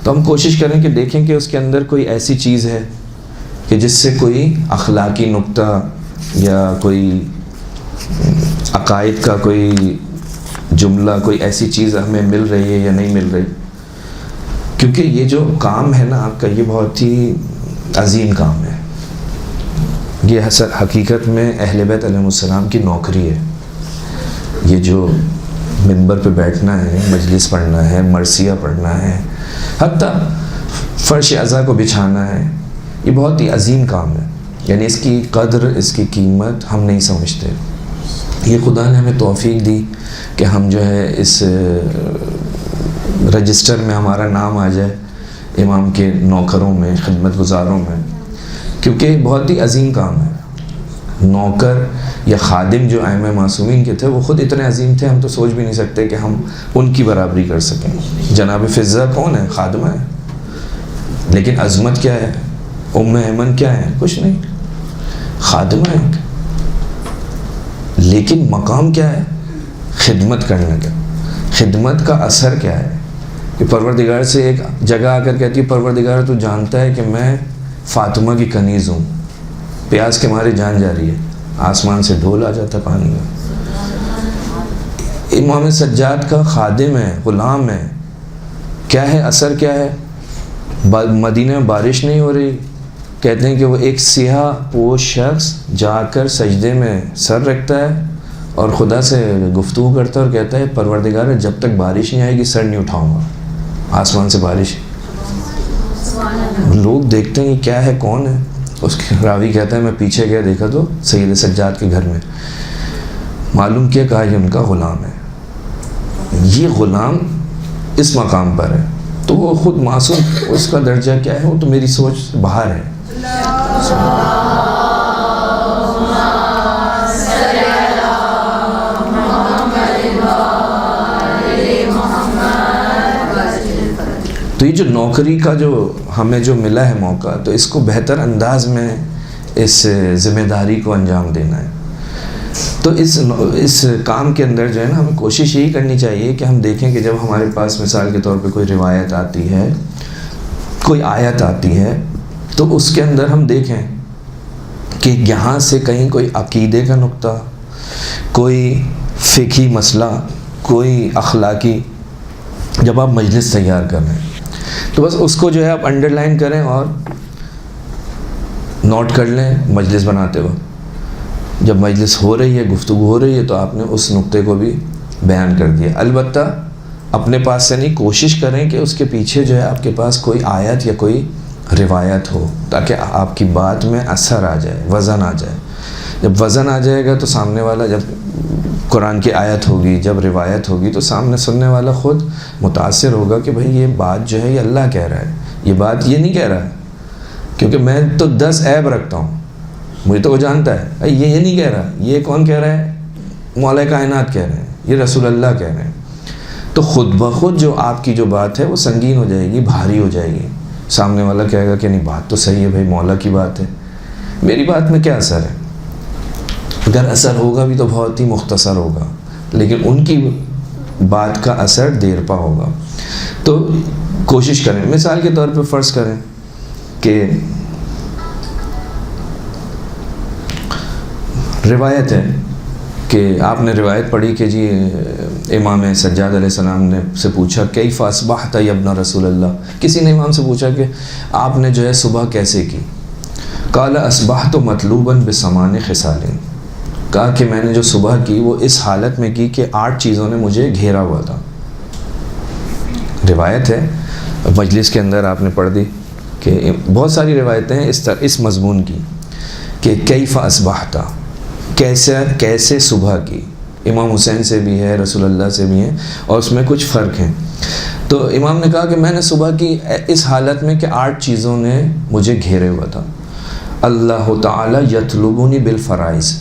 تو ہم کوشش کریں کہ دیکھیں کہ اس کے اندر کوئی ایسی چیز ہے کہ جس سے کوئی اخلاقی نقطہ یا کوئی عقائد کا کوئی جملہ، کوئی ایسی چیز ہمیں مل رہی ہے یا نہیں مل رہی. کیونکہ یہ جو کام ہے نا آپ کا، یہ بہت ہی عظیم کام ہے. یہ حقیقت میں اہل بیت علیہ السلام کی نوکری ہے. یہ جو منبر پہ بیٹھنا ہے، مجلس پڑھنا ہے، مرثیہ پڑھنا ہے، حتیٰ فرش عزا کو بچھانا ہے، یہ بہت ہی عظیم کام ہے. یعنی اس کی قدر، اس کی قیمت ہم نہیں سمجھتے. یہ خدا نے ہمیں توفیق دی کہ ہم جو ہے اس رجسٹر میں ہمارا نام آ جائے امام کے نوکروں میں، خدمت گزاروں میں، کیونکہ بہت ہی عظیم کام ہے. نوکر یا خادم جو ائمہ معصومین کے تھے وہ خود اتنے عظیم تھے، ہم تو سوچ بھی نہیں سکتے کہ ہم ان کی برابری کر سکیں. جناب فضہ کون ہے؟ خادمہ ہے. لیکن عظمت کیا ہے؟ ام ایمن کیا ہے؟ کچھ نہیں، خادمہ ہے. لیکن مقام کیا ہے؟ خدمت کرنے کا. خدمت کا اثر کیا ہے کہ پروردگار سے ایک جگہ آ کر کہتی ہے پروردگار تو جانتا ہے کہ میں فاطمہ کی کنیز ہوں، پیاس کے مارے جان جا رہی ہے، آسمان سے ڈھول آ جاتا پانی کا. امام سجاد کا خادم ہے، غلام ہے. کیا ہے اثر؟ کیا ہے؟ مدینہ میں بارش نہیں ہو رہی، کہتے ہیں کہ وہ ایک سیاہ پوش شخص جا کر سجدے میں سر رکھتا ہے اور خدا سے گفتگو کرتا ہے اور کہتا ہے پروردگار جب تک بارش نہیں آئے گی سر نہیں اٹھاؤں گا. آسمان سے بارش. لوگ دیکھتے ہیں یہ کیا ہے، کون ہے؟ اس کے راوی کہتا ہے میں پیچھے گیا دیکھا تو سید سجاد کے گھر میں. معلوم کیا؟ کہا یہ ان کا غلام ہے. یہ غلام اس مقام پر ہے تو وہ خود معصوم، اس کا درجہ کیا ہے؟ وہ تو میری سوچ سے باہر ہے. تو یہ جو نوکری کا جو ہمیں جو ملا ہے موقع، تو اس کو بہتر انداز میں اس ذمہ داری کو انجام دینا ہے. تو اس کام کے اندر جو ہے نا ہمیں کوشش یہی کرنی چاہیے کہ ہم دیکھیں کہ جب ہمارے پاس مثال کے طور پہ کوئی روایت آتی ہے، کوئی آیت آتی ہے، تو اس کے اندر ہم دیکھیں کہ یہاں سے کہیں کوئی عقیدے کا نقطہ، کوئی فقہی مسئلہ، کوئی اخلاقی، جب آپ مجلس تیار کر رہے ہیں تو بس اس کو جو ہے آپ انڈر لائن کریں اور نوٹ کر لیں مجلس بناتے وقت. جب مجلس ہو رہی ہے، گفتگو ہو رہی ہے، تو آپ نے اس نقطے کو بھی بیان کر دیا. البتہ اپنے پاس سے نہیں، کوشش کریں کہ اس کے پیچھے جو ہے آپ کے پاس کوئی آیت یا کوئی روایت ہو تاکہ آپ کی بات میں اثر آ جائے، وزن آ جائے. جب وزن آ جائے گا تو سامنے والا، جب قرآن کی آیت ہوگی، جب روایت ہوگی، تو سامنے سننے والا خود متاثر ہوگا کہ بھائی یہ بات جو ہے یہ اللہ کہہ رہا ہے، یہ بات یہ نہیں کہہ رہا ہے. کیونکہ میں تو 10 عیب رکھتا ہوں، مجھے تو وہ جانتا ہے یہ نہیں کہہ رہا. یہ کون کہہ رہا ہے؟ مولا کائنات کہہ رہے ہیں، یہ رسول اللہ کہہ رہے ہیں. تو خود بخود جو آپ کی جو بات ہے وہ سنگین ہو جائے گی، بھاری ہو جائے گی. سامنے والا کہے گا کہ نہیں بات تو صحیح ہے بھائی، مولا کی بات ہے، میری بات میں کیا اثر ہے؟ اگر اثر ہوگا بھی تو بہت ہی مختصر ہوگا، لیکن ان کی بات کا اثر دیر پا ہوگا. تو کوشش کریں. مثال کے طور پہ فرض کریں کہ روایت ہے کہ آپ نے روایت پڑھی کہ جی امام سجاد علیہ السلام نے سے پوچھا کیف اصبحت یا ابن رسول اللہ، کسی نے امام سے پوچھا کہ آپ نے جو ہے صبح کیسے کی، قال اصبحت مطلوبا بثمان خصال، کہا کہ میں نے جو صبح کی وہ اس حالت میں کی کہ 8 چیزوں نے مجھے گھیرا ہوا تھا. روایت ہے مجلس کے اندر آپ نے پڑھ دی کہ بہت ساری روایتیں ہیں اس مضمون کی کہ کیف اصبحت، کیسے صبح کی. امام حسین سے بھی ہے، رسول اللہ سے بھی ہے، اور اس میں کچھ فرق ہیں. تو امام نے کہا کہ میں نے صبح کی اس حالت میں کہ 8 چیزوں نے مجھے گھیرے ہوا تھا. اللہ تعالی یطلبنی بالفرائض،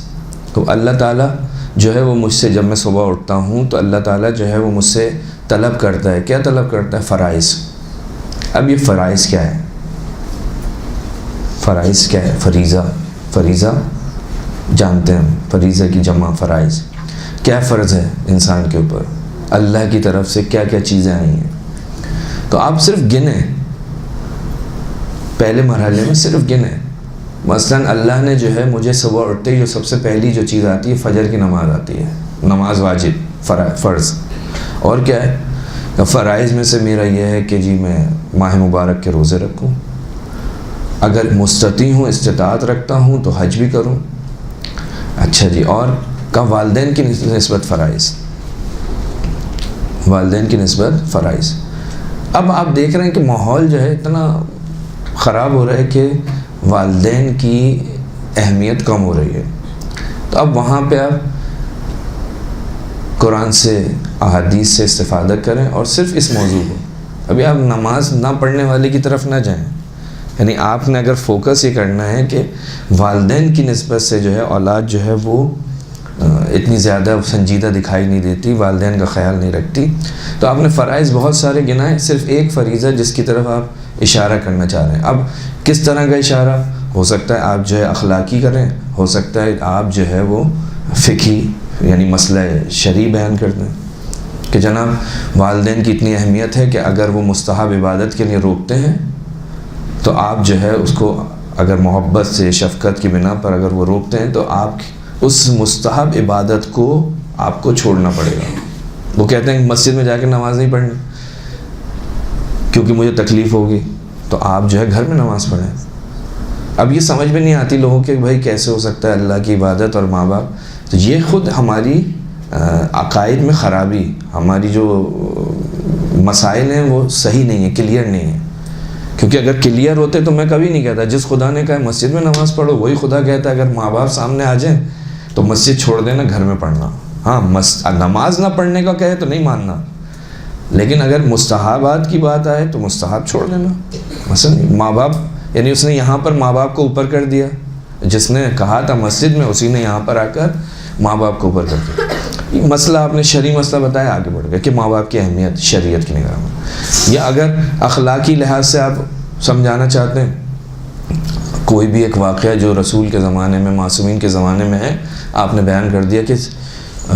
تو اللہ تعالیٰ جو ہے وہ مجھ سے، جب میں صبح اٹھتا ہوں تو اللہ تعالیٰ جو ہے وہ مجھ سے طلب کرتا ہے. کیا طلب کرتا ہے؟ فرائض. اب یہ فرائض کیا ہے؟ فرائض کیا ہے؟ فریضہ جانتے ہیں، فریضہ کی جمع فرائض. کیا فرض ہے انسان کے اوپر؟ اللہ کی طرف سے کیا کیا چیزیں آئی ہیں. تو آپ صرف گنیں، پہلے مرحلے میں صرف گنیں. مثلا اللہ نے جو ہے مجھے صبح اٹھتے ہی جو سب سے پہلی جو چیز آتی ہے فجر کی نماز آتی ہے، نماز واجب فرض. اور کیا ہے؟ فرائض میں سے میرا یہ ہے کہ جی میں ماہ مبارک کے روزے رکھوں، اگر مستطیع ہوں، استطاعت رکھتا ہوں تو حج بھی کروں. اچھا جی، اور کا والدین کی نسبت فرائض، والدین کی نسبت فرائض. اب آپ دیکھ رہے ہیں کہ ماحول جو ہے اتنا خراب ہو رہا ہے کہ والدین کی اہمیت کم ہو رہی ہے. تو اب وہاں پہ آپ قرآن سے، احادیث سے استفادہ کریں اور صرف اس موضوع کو. ابھی آپ نماز نہ پڑھنے والے کی طرف نہ جائیں، یعنی آپ نے اگر فوکس یہ کرنا ہے کہ والدین کی نسبت سے جو ہے اولاد جو ہے وہ اتنی زیادہ سنجیدہ دکھائی نہیں دیتی، والدین کا خیال نہیں رکھتی. تو آپ نے فرائض بہت سارے گنائے، صرف ایک فریضہ جس کی طرف آپ اشارہ کرنا چاہ رہے ہیں. اب کس طرح کا اشارہ ہو سکتا ہے؟ آپ جو ہے اخلاقی کریں، ہو سکتا ہے آپ جو ہے وہ فقہی یعنی مسئلہ شرعی بیان کر دیں کہ جناب والدین کی اتنی اہمیت ہے کہ اگر وہ مستحب عبادت کے لیے روکتے ہیں تو آپ جو ہے اس کو اگر محبت سے، شفقت کی بنا پر اگر وہ روکتے ہیں تو آپ اس مستحب عبادت کو آپ کو چھوڑنا پڑے گا. وہ کہتے ہیں کہ مسجد میں جا کے نماز نہیں پڑھنی کیونکہ مجھے تکلیف ہوگی، تو آپ جو ہے گھر میں نماز پڑھیں. اب یہ سمجھ میں نہیں آتی لوگوں کہ بھائی کیسے ہو سکتا ہے اللہ کی عبادت اور ماں باپ. تو یہ خود ہماری عقائد میں خرابی، ہماری جو مسائل ہیں وہ صحیح نہیں ہیں، کلیئر نہیں ہیں. کیونکہ اگر کلیئر ہوتے تو میں کبھی نہیں کہتا جس خدا نے کہا مسجد میں نماز پڑھو وہی خدا کہتا ہے اگر ماں باپ سامنے آ جائیں تو مسجد چھوڑ دینا، گھر میں پڑھنا. ہاں نماز نہ پڑھنے کا کہے تو نہیں ماننا، لیکن اگر مستحبات کی بات آئے تو مستحب چھوڑ دینا. مثلا ماں باپ، یعنی اس نے یہاں پر ماں باپ کو اوپر کر دیا، جس نے کہا تھا مسجد میں اسی نے یہاں پر آ کر ماں باپ کو اوپر کر دیا. یہ مسئلہ آپ نے شرعی مسئلہ بتایا، آگے بڑھ گیا کہ ماں باپ کی اہمیت شریعت کی نگاہ میں. یا اگر اخلاقی لحاظ سے آپ سمجھانا چاہتے ہیں، کوئی بھی ایک واقعہ جو رسول کے زمانے میں، معصومین کے زمانے میں ہے، آپ نے بیان کر دیا کہ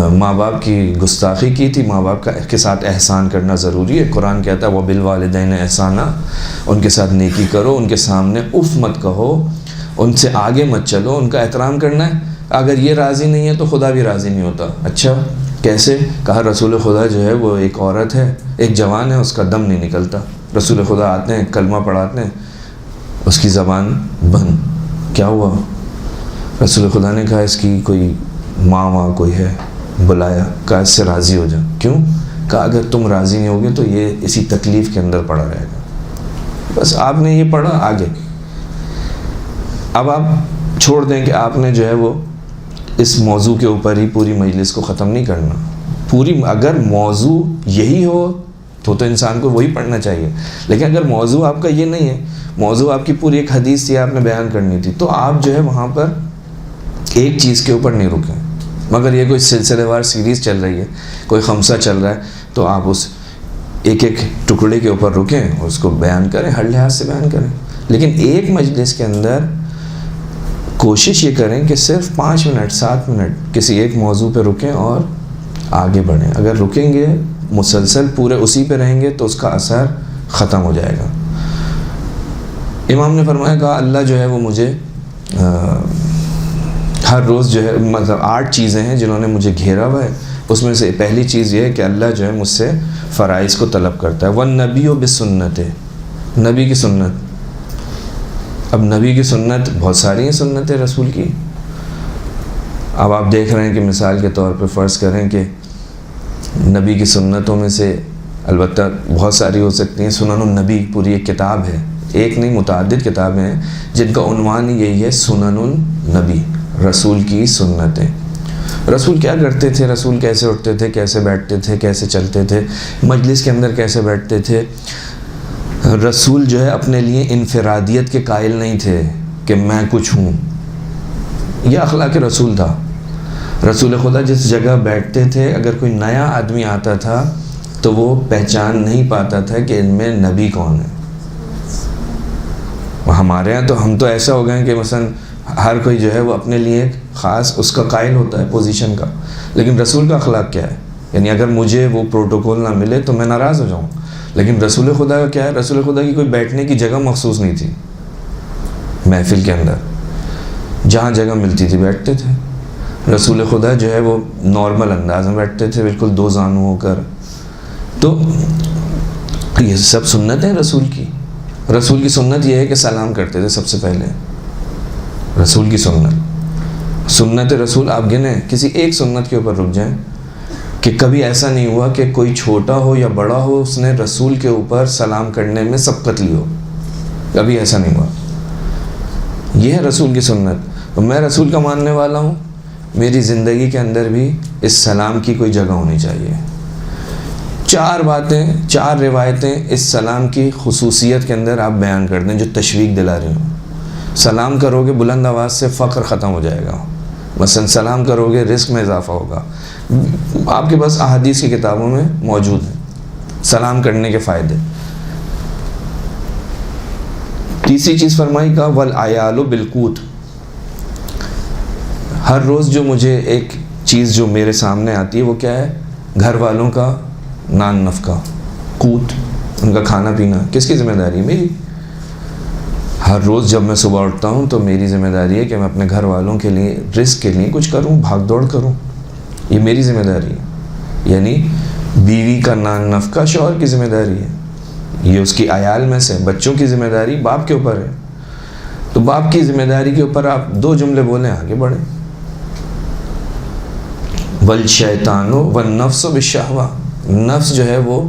ماں باپ کی گستاخی کی تھی، ماں باپ کے ساتھ احسان کرنا ضروری ہے. قرآن کہتا ہے وَبِالْوَالِدَيْنِ احسانا، ان کے ساتھ نیکی کرو، ان کے سامنے اف مت کہو، ان سے آگے مت چلو، ان کا احترام کرنا ہے. اگر یہ راضی نہیں ہے تو خدا بھی راضی نہیں ہوتا. اچھا کیسے؟ کہا رسول خدا جو ہے وہ ایک عورت ہے، ایک جوان ہے، اس کا دم نہیں نکلتا. رسول خدا آتے ہیں، کلمہ پڑھاتے ہیں، اس کی زبان بند. کیا ہوا؟ رسول خدا نے کہا اس کی کوئی ماں کوئی ہے، بلایا، کہا اس سے راضی ہو جا. کیوں؟ کہا اگر تم راضی نہیں ہوگے تو یہ اسی تکلیف کے اندر پڑا رہے گا. بس آپ نے یہ پڑھا آگے. اب آپ چھوڑ دیں کہ آپ نے جو ہے وہ اس موضوع کے اوپر ہی پوری مجلس کو ختم نہیں کرنا. اگر موضوع یہی ہو تو انسان کو وہی پڑھنا چاہیے. لیکن اگر موضوع آپ کا یہ نہیں ہے، موضوع آپ کی پوری ایک حدیث تھی، آپ نے بیان کرنی تھی، تو آپ جو ہے وہاں پر ایک چیز کے اوپر نہیں رکیں. مگر یہ کوئی سلسلے وار سیریز چل رہی ہے، کوئی خمسہ چل رہا ہے، تو آپ اس ایک ٹکڑے کے اوپر رکیں اور اس کو بیان کریں، ہر لحاظ سے بیان کریں. لیکن ایک مجلس کے اندر کوشش یہ کریں کہ صرف 5 منٹ 7 منٹ کسی ایک موضوع پہ رکیں اور آگے بڑھیں. اگر رکیں گے مسلسل پورے اسی پہ رہیں گے تو اس کا اثر ختم ہو جائے گا. امام نے فرمایا، کہا اللہ جو ہے وہ مجھے ہر روز جو ہے مطلب 8 چیزیں ہیں جنہوں نے مجھے گھیرا ہوا ہے. اس میں سے پہلی چیز یہ ہے کہ اللہ جو ہے مجھ سے فرائض کو طلب کرتا ہے. والنبی بسنت، نبی کی سنت. اب نبی کی سنت بہت ساری ہیں سنتیں رسول کی. اب آپ دیکھ رہے ہیں کہ مثال کے طور پہ فرض کریں کہ نبی کی سنتوں میں سے البتہ بہت ساری ہو سکتی ہیں. سنن النبی پوری ایک کتاب ہے، ایک نہیں متعدد کتابیں ہیں جن کا عنوان ہی یہی ہے سنن النبی، رسول کی سنتیں. رسول کیا کرتے تھے، رسول کیسے اٹھتے تھے، کیسے بیٹھتے تھے، کیسے چلتے تھے، مجلس کے اندر کیسے بیٹھتے تھے. رسول جو ہے اپنے لیے انفرادیت کے قائل نہیں تھے کہ میں کچھ ہوں. یہ اخلاق رسول تھا. رسول خدا جس جگہ بیٹھتے تھے اگر کوئی نیا آدمی آتا تھا تو وہ پہچان نہیں پاتا تھا کہ ان میں نبی کون ہے. ہمارے ہاں تو ہم تو ایسا ہو گئے ہیں کہ مثلا ہر کوئی جو ہے وہ اپنے لیے خاص اس کا قائل ہوتا ہے پوزیشن کا. لیکن رسول کا اخلاق کیا ہے؟ یعنی اگر مجھے وہ پروٹوکول نہ ملے تو میں ناراض ہو جاؤں. لیکن رسول خدا کا کیا ہے؟ رسول خدا کی کوئی بیٹھنے کی جگہ مخصوص نہیں تھی. محفل کے اندر جہاں جگہ ملتی تھی بیٹھتے تھے. رسول خدا جو ہے وہ نارمل انداز میں بیٹھتے تھے، بالکل 2 زانو ہو کر. تو یہ سب سنت ہیں رسول کی. رسول کی سنت یہ ہے کہ سلام کرتے تھے سب سے پہلے. رسول کی سنت رسول آپ گنیں، کسی ایک سنت کے اوپر رک جائیں کہ کبھی ایسا نہیں ہوا کہ کوئی چھوٹا ہو یا بڑا ہو اس نے رسول کے اوپر سلام کرنے میں سبقت لی ہو. کبھی ایسا نہیں ہوا. یہ ہے رسول کی سنت. تو میں رسول کا ماننے والا ہوں. میری زندگی کے اندر بھی اس سلام کی کوئی جگہ ہونی چاہیے. 4 باتیں 4 روایتیں اس سلام کی خصوصیت کے اندر آپ بیان کر دیں جو تشویق دلا رہی ہوں. سلام کرو گے بلند آواز سے فقر ختم ہو جائے گا. مثلا سلام کرو گے رزق میں اضافہ ہوگا. آپ کے پاس احادیث کی کتابوں میں موجود ہیں سلام کرنے کے فائدے. تیسری چیز فرمائی کا والعیال بالقوت. ہر روز جو مجھے ایک چیز جو میرے سامنے آتی ہے وہ کیا ہے؟ گھر والوں کا نان نفقہ، قوت، ان کا کھانا پینا. کس کی ذمہ داری ہے؟ میری. ہر روز جب میں صبح اٹھتا ہوں تو میری ذمہ داری ہے کہ میں اپنے گھر والوں کے لیے رزق کے لیے کچھ کروں، بھاگ دوڑ کروں. یہ میری ذمہ داری ہے. یعنی بیوی کا نان نفقہ شوہر کی ذمہ داری ہے. یہ اس کی عیال میں سے. بچوں کی ذمہ داری باپ کے اوپر ہے. تو باپ کی ذمہ داری کے اوپر آپ 2 جملے بولیں، آگے بڑھیں. والشیطان والنفس بالشہوہ. نفس جو ہے وہ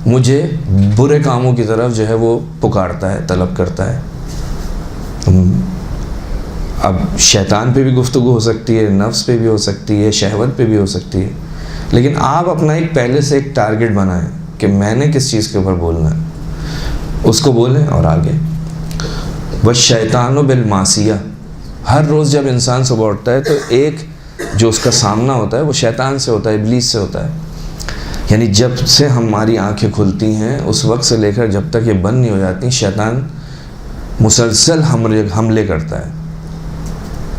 مجھے برے کاموں کی طرف جو ہے وہ پکارتا ہے، طلب کرتا ہے. اب شیطان پہ بھی گفتگو ہو سکتی ہے، نفس پہ بھی ہو سکتی ہے، شہوت پہ بھی ہو سکتی ہے. لیکن آپ اپنا ایک پہلے سے ایک ٹارگٹ بنائیں کہ میں نے کس چیز کے اوپر بولنا ہے، اس کو بولیں اور آگے. والشیطان بالمعصیہ. ہر روز جب انسان صبح اٹھتا ہے تو ایک جو اس کا سامنا ہوتا ہے وہ شیطان سے ہوتا ہے، ابلیس سے ہوتا ہے. یعنی جب سے ہماری آنکھیں کھلتی ہیں اس وقت سے لے کر جب تک یہ بند نہیں ہو جاتی شیطان مسلسل حملے کرتا ہے.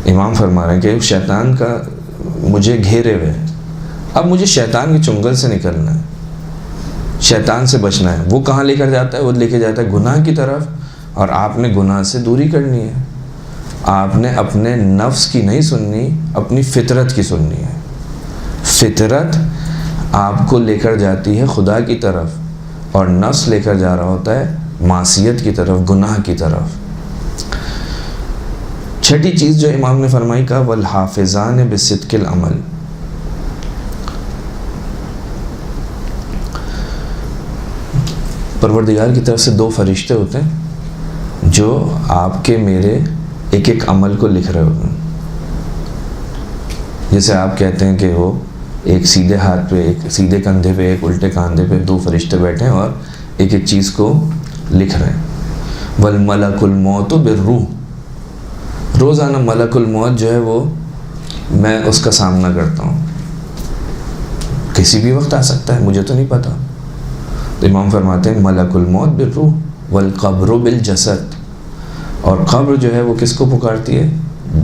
امام فرما رہے ہیں کہ شیطان کا مجھے گھیرے ہوئے. اب مجھے شیطان کی چنگل سے نکلنا ہے، شیطان سے بچنا ہے. وہ کہاں لے کر جاتا ہے؟ وہ لے کے جاتا ہے گناہ کی طرف. اور آپ نے گناہ سے دوری کرنی ہے. آپ نے اپنے نفس کی نہیں سننی، اپنی فطرت کی سننی ہے. فطرت آپ کو لے کر جاتی ہے خدا کی طرف اور نفس لے کر جا رہا ہوتا ہے معصیت کی طرف، گناہ کی طرف. چھٹی چیز جو امام نے فرمائی کا والحافظان بصدق العمل. پروردگار کی طرف سے 2 فرشتے ہوتے ہیں جو آپ کے میرے ایک ایک عمل کو لکھ رہے ہوتے ہیں. جیسے آپ کہتے ہیں کہ وہ ایک سیدھے ہاتھ پہ، ایک سیدھے کندھے پہ، ایک الٹے کاندھے پہ 2 فرشتے بیٹھے ہیں اور ایک ایک چیز کو لکھ رہے ہیں. والملک الموت بالروح. روزانہ ملک الموت جو ہے وہ میں اس کا سامنا کرتا ہوں. کسی بھی وقت آ سکتا ہے، مجھے تو نہیں پتہ. تو امام فرماتے ہیں ملک الموت بالروح والقبر بالجسد. اور قبر جو ہے وہ کس کو پکارتی ہے؟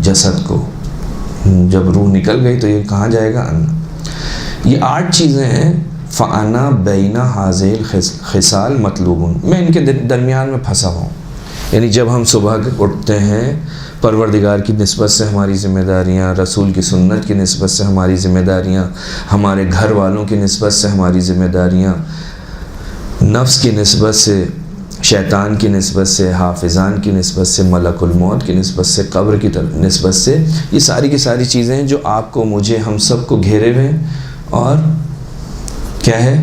جسد کو. جب روح نکل گئی تو یہ کہاں جائے گا؟ یہ 8 چیزیں ہیں. فانا بین حاذیل خصال مطلوب. میں ان کے درمیان میں پھنسا ہوں. یعنی جب ہم صبح اٹھتے ہیں پروردگار کی نسبت سے ہماری ذمہ داریاں، رسول کی سنت کی نسبت سے ہماری ذمہ داریاں، ہمارے گھر والوں کی نسبت سے ہماری ذمہ داریاں، نفس کی نسبت سے، شیطان کی نسبت سے، حافظان کی نسبت سے، ملک الموت کی نسبت سے، قبر کی نسبت سے، یہ ساری کی ساری چیزیں ہیں جو آپ کو، مجھے، ہم سب کو گھیرے ہوئے ہیں، اور کیا ہے،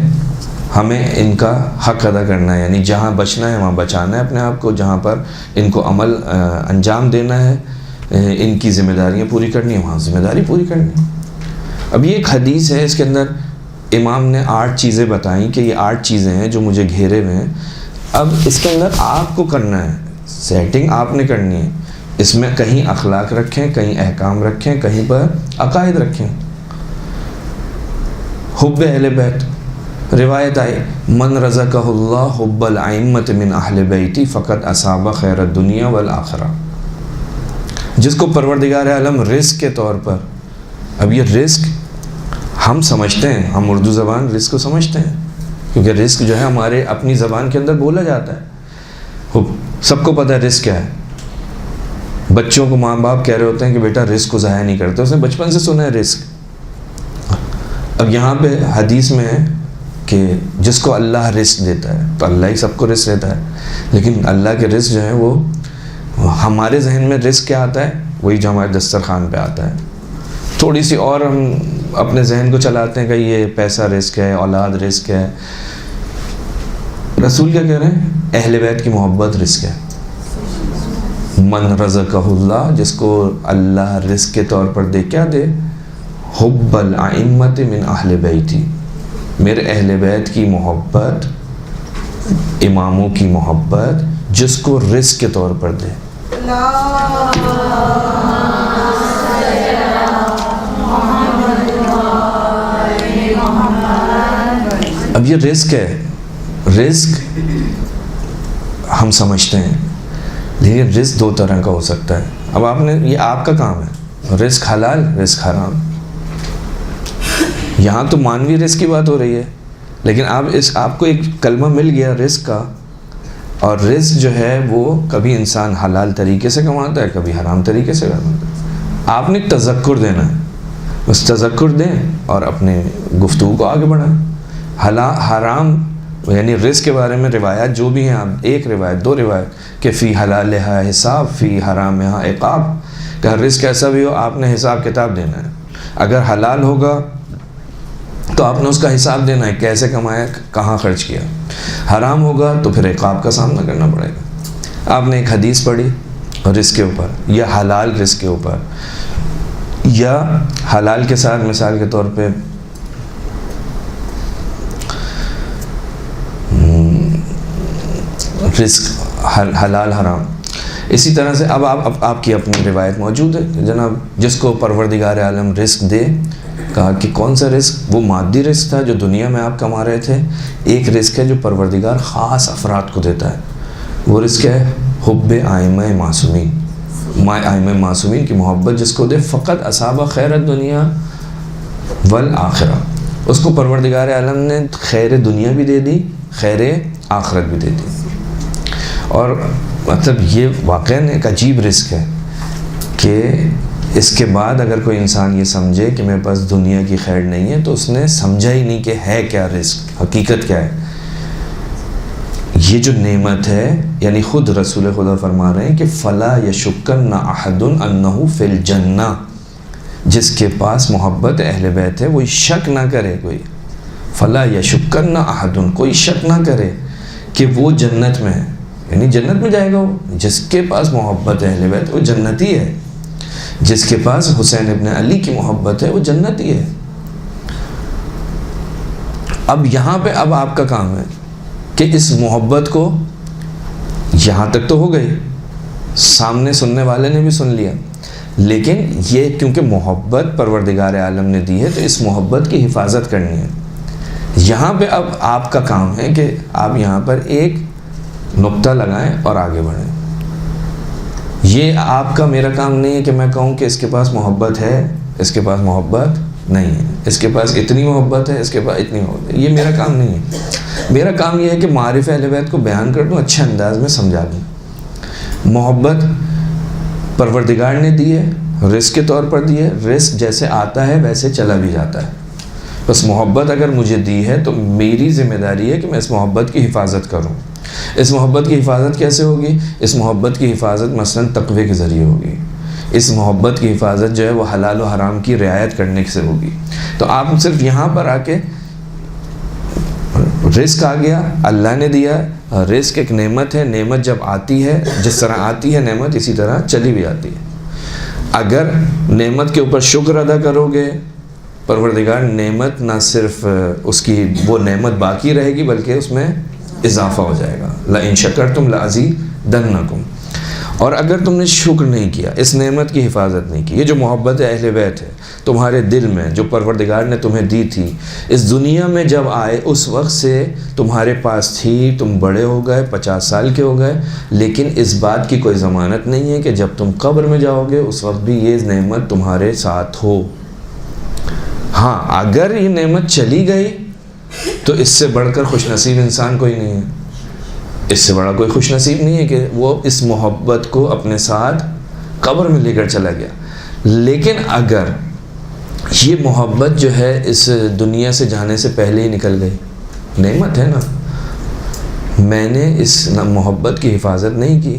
ہمیں ان کا حق ادا کرنا ہے، یعنی جہاں بچنا ہے وہاں بچانا ہے اپنے آپ کو، جہاں پر ان کو عمل انجام دینا ہے، ان کی ذمہ داریاں پوری کرنی ہے وہاں ذمہ داری پوری کرنی ہے۔ اب یہ ایک حدیث ہے، اس کے اندر امام نے 8 چیزیں بتائیں کہ یہ 8 چیزیں ہیں جو مجھے گھیرے ہوئے ہیں۔ اب اس کے اندر آپ کو کرنا ہے، سیٹنگ آپ نے کرنی ہے، اس میں کہیں اخلاق رکھیں، کہیں احکام رکھیں، کہیں پر عقائد رکھیں۔ حب اہل بیت، روایت آئی من رزقہ اللہ حب الائمۃ من اہل بیتی فقط اصاب خیر الدنیا والآخرہ، جس کو پروردگار عالم رزق کے طور پر، اب یہ رزق ہم سمجھتے ہیں، ہم اردو زبان رزق کو سمجھتے ہیں، کیونکہ رزق جو ہے ہمارے اپنی زبان کے اندر بولا جاتا ہے، سب کو پتہ ہے رزق کیا ہے۔ بچوں کو ماں باپ کہہ رہے ہوتے ہیں کہ بیٹا رزق کو ضائع نہیں کرتے، اس نے بچپن سے سنا ہے رزق۔ اب یہاں پہ حدیث میں ہے کہ جس کو اللہ رزق دیتا ہے، تو اللہ ہی سب کو رزق دیتا ہے، لیکن اللہ کے رزق جو ہے وہ ہمارے ذہن میں رزق کیا آتا ہے، وہی جو ہمارے دسترخوان پہ آتا ہے، تھوڑی سی اور ہم اپنے ذہن کو چلاتے ہیں کہ یہ پیسہ رزق ہے، اولاد رزق ہے۔ رسول کیا کہہ رہے ہیں؟ اہل بیت کی محبت رزق ہے۔ من رزقہ اللہ، جس کو اللہ رزق کے طور پر دے، کیا دے؟ حب الائمۃ من اہل بیتی، میرے اہل بیت کی محبت، اماموں کی محبت، جس کو رزق کے طور پر دے۔ اب یہ رزق ہے، رزق ہم سمجھتے ہیں، لیکن رزق 2 طرح کا ہو سکتا ہے۔ اب آپ نے، یہ آپ کا کام ہے، رزق حلال، رزق حرام۔ یہاں تو مانوی رزق کی بات ہو رہی ہے، لیکن آپ کو ایک کلمہ مل گیا رزق کا، اور رزق جو ہے وہ کبھی انسان حلال طریقے سے کماتا ہے، کبھی حرام طریقے سے کماتا ہے۔ آپ نے ایک تذکر دینا ہے، بس تذکر دیں اور اپنے گفتگو کو آگے بڑھائیں۔ حرام یعنی رزق کے بارے میں روایات جو بھی ہیں، آپ ایک روایت 2 روایت کہ فی حلالہا حساب فی حرامہا عقاب، کہ رزق ایسا بھی ہو آپ نے حساب کتاب دینا ہے، اگر حلال ہوگا تو آپ نے اس کا حساب دینا ہے، کیسے کمایا، کہاں خرچ کیا، حرام ہوگا تو پھر عقاب کا سامنا کرنا پڑے گا۔ آپ نے ایک حدیث پڑھی رزق کے اوپر، یا حلال رزق کے اوپر، یا حلال کے ساتھ مثال کے طور پہ رزق حلال حرام، اسی طرح سے اب آپ کی اپنی روایت موجود ہے کہ جناب جس کو پروردگار عالم رزق دے، کہا کہ کون سا رزق؟ وہ مادی رزق تھا جو دنیا میں آپ کما رہے تھے، ایک رزق ہے جو پروردگار خاص افراد کو دیتا ہے، وہ رزق ہے حب ائمہ معصومین، ائمہ معصومین کی محبت جس کو دے، فقط اصاب خیر الدنیا والآخرہ، اس کو پروردگار عالم نے خیر دنیا بھی دے دی، خیر آخرت بھی دے دی۔ اور مطلب یہ واقعاً ایک عجیب رزق ہے کہ اس کے بعد اگر کوئی انسان یہ سمجھے کہ میرے پاس دنیا کی خیر نہیں ہے، تو اس نے سمجھا ہی نہیں کہ ہے کیا رزق، حقیقت کیا ہے۔ یہ جو نعمت ہے، یعنی خود رسول خدا فرما رہے ہیں کہ فَلَا يَشُكَّنَّ أَحَدٌ أَنَّهُ فِي الْجَنَّةِ، جس کے پاس محبت اہل بیت ہے وہ شک نہ کرے، کوئی فَلَا يَشُكَّنَّ أَحَدٌ، کوئی شک نہ کرے کہ وہ جنت میں ہے، یعنی جنت میں جائے گا وہ، جس کے پاس محبت اہل بیت وہ جنتی ہے، جس کے پاس حسین ابن علی کی محبت ہے وہ جنتی ہے۔ اب یہاں پہ اب آپ کا کام ہے کہ اس محبت کو، یہاں تک تو ہو گئی، سامنے سننے والے نے بھی سن لیا، لیکن یہ کیونکہ محبت پروردگار عالم نے دی ہے تو اس محبت کی حفاظت کرنی ہے۔ یہاں پہ اب آپ کا کام ہے کہ آپ یہاں پر ایک نقطہ لگائیں اور آگے بڑھیں۔ یہ آپ کا، میرا کام نہیں ہے کہ میں کہوں کہ اس کے پاس محبت ہے، اس کے پاس محبت نہیں ہے، اس کے پاس اتنی محبت ہے، اس کے پاس اتنی محبت ہے، یہ میرا کام نہیں ہے۔ میرا کام یہ ہے کہ معارف اہل بیت کو بیان کر دوں، اچھے انداز میں سمجھا دوں۔ محبت پروردگار نے دیے، رزق کے طور پر دیے، رزق جیسے آتا ہے ویسے چلا بھی جاتا ہے. بس محبت اگر مجھے دی ہے تو میری ذمہ داری ہے کہ میں اس محبت کی حفاظت کروں. اس محبت کی حفاظت کیسے ہوگی؟ اس محبت کی حفاظت مثلاً تقوی کے ذریعے ہوگی. اس محبت کی حفاظت جو ہے وہ حلال و حرام کی رعایت کرنے سے ہوگی. تو آپ صرف یہاں پر آ کے رزق آ گیا، اللہ نے دیا. رزق ایک نعمت ہے، نعمت جب آتی ہے جس طرح آتی ہے نعمت اسی طرح چلی بھی آتی ہے. اگر نعمت کے اوپر شکر ادا کرو گے، پروردگار نعمت نہ صرف اس کی وہ نعمت باقی رہے گی بلکہ اس میں اضافہ ہو جائے گا. لَإِن شَكَرْتُمْ لَأَزِيدَنَّكُمْ. اور اگر تم نے شکر نہیں کیا، اس نعمت کی حفاظت نہیں کی، یہ جو محبت اہل بیت ہے تمہارے دل میں جو پروردگار نے تمہیں دی تھی، اس دنیا میں جب آئے اس وقت سے تمہارے پاس تھی، تم بڑے ہو گئے، 50 سال کے ہو گئے، لیکن اس بات کی کوئی ضمانت نہیں ہے کہ جب تم قبر میں جاؤ گے اس وقت بھی یہ نعمت تمہارے ساتھ ہو. ہاں اگر یہ نعمت چلی گئی تو اس سے بڑھ کر خوش نصیب انسان کوئی نہیں ہے. اس سے بڑا کوئی خوش نصیب نہیں ہے کہ وہ اس محبت کو اپنے ساتھ قبر میں لے کر چلا گیا. لیکن اگر یہ محبت جو ہے اس دنیا سے جانے سے پہلے ہی نکل گئی، نعمت ہے نا، میں نے اس محبت کی حفاظت نہیں کی،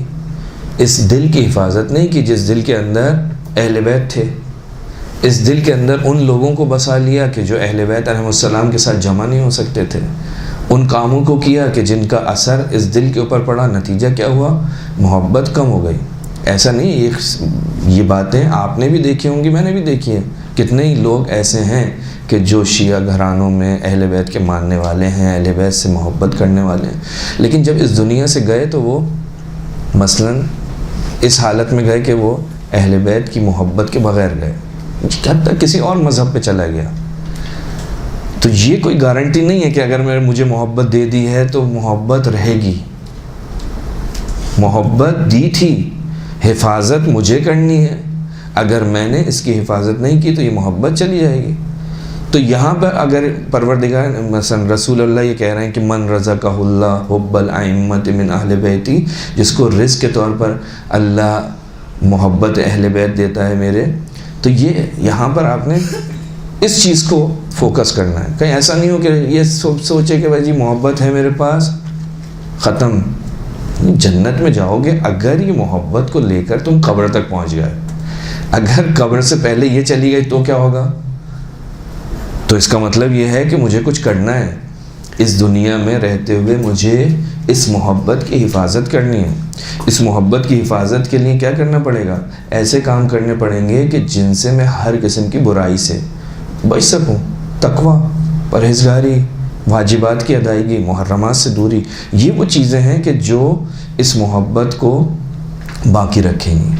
اس دل کی حفاظت نہیں کی جس دل کے اندر اہل بیت تھے، اس دل کے اندر ان لوگوں کو بسا لیا کہ جو اہل بیت علیہ السلام کے ساتھ جمع نہیں ہو سکتے تھے، ان کاموں کو کیا کہ جن کا اثر اس دل کے اوپر پڑا، نتیجہ کیا ہوا؟ محبت کم ہو گئی. ایسا نہیں، یہ باتیں آپ نے بھی دیکھی ہوں گی، میں نے بھی دیکھی ہیں. کتنے ہی لوگ ایسے ہیں کہ جو شیعہ گھرانوں میں اہل بیت کے ماننے والے ہیں، اہل بیت سے محبت کرنے والے ہیں، لیکن جب اس دنیا سے گئے تو وہ مثلاً اس حالت میں گئے کہ وہ اہل بیت کی محبت کے بغیر گئے، حتیٰ کسی اور مذہب پہ چلا گیا. تو یہ کوئی گارنٹی نہیں ہے کہ اگر مجھے محبت دے دی ہے تو محبت رہے گی. محبت دی تھی، حفاظت مجھے کرنی ہے. اگر میں نے اس کی حفاظت نہیں کی تو یہ محبت چلی جائے گی. تو یہاں پر اگر پروردگار مثلا رسول اللہ یہ کہہ رہے ہیں کہ من رزقہ اللہ حب الائمۃ من اہل بیتی، جس کو رزق کے طور پر اللہ محبت اہل بیت دیتا ہے میرے، تو یہ یہاں پر آپ نے اس چیز کو فوکس کرنا ہے. کہیں ایسا نہیں ہو کہ یہ سوچے کہ بھائی جی محبت ہے میرے پاس، ختم. جنت میں جاؤ گے اگر یہ محبت کو لے کر تم قبر تک پہنچ گئے. اگر قبر سے پہلے یہ چلی گئی تو کیا ہوگا؟ تو اس کا مطلب یہ ہے کہ مجھے کچھ کرنا ہے. اس دنیا میں رہتے ہوئے مجھے اس محبت کی حفاظت کرنی ہے. اس محبت کی حفاظت کے لیے کیا کرنا پڑے گا؟ ایسے کام کرنے پڑیں گے کہ جن سے میں ہر قسم کی برائی سے بچ سکوں. تقوی، پرہیزگاری، واجبات کی ادائیگی، محرمات سے دوری، یہ وہ چیزیں ہیں کہ جو اس محبت کو باقی رکھیں گی.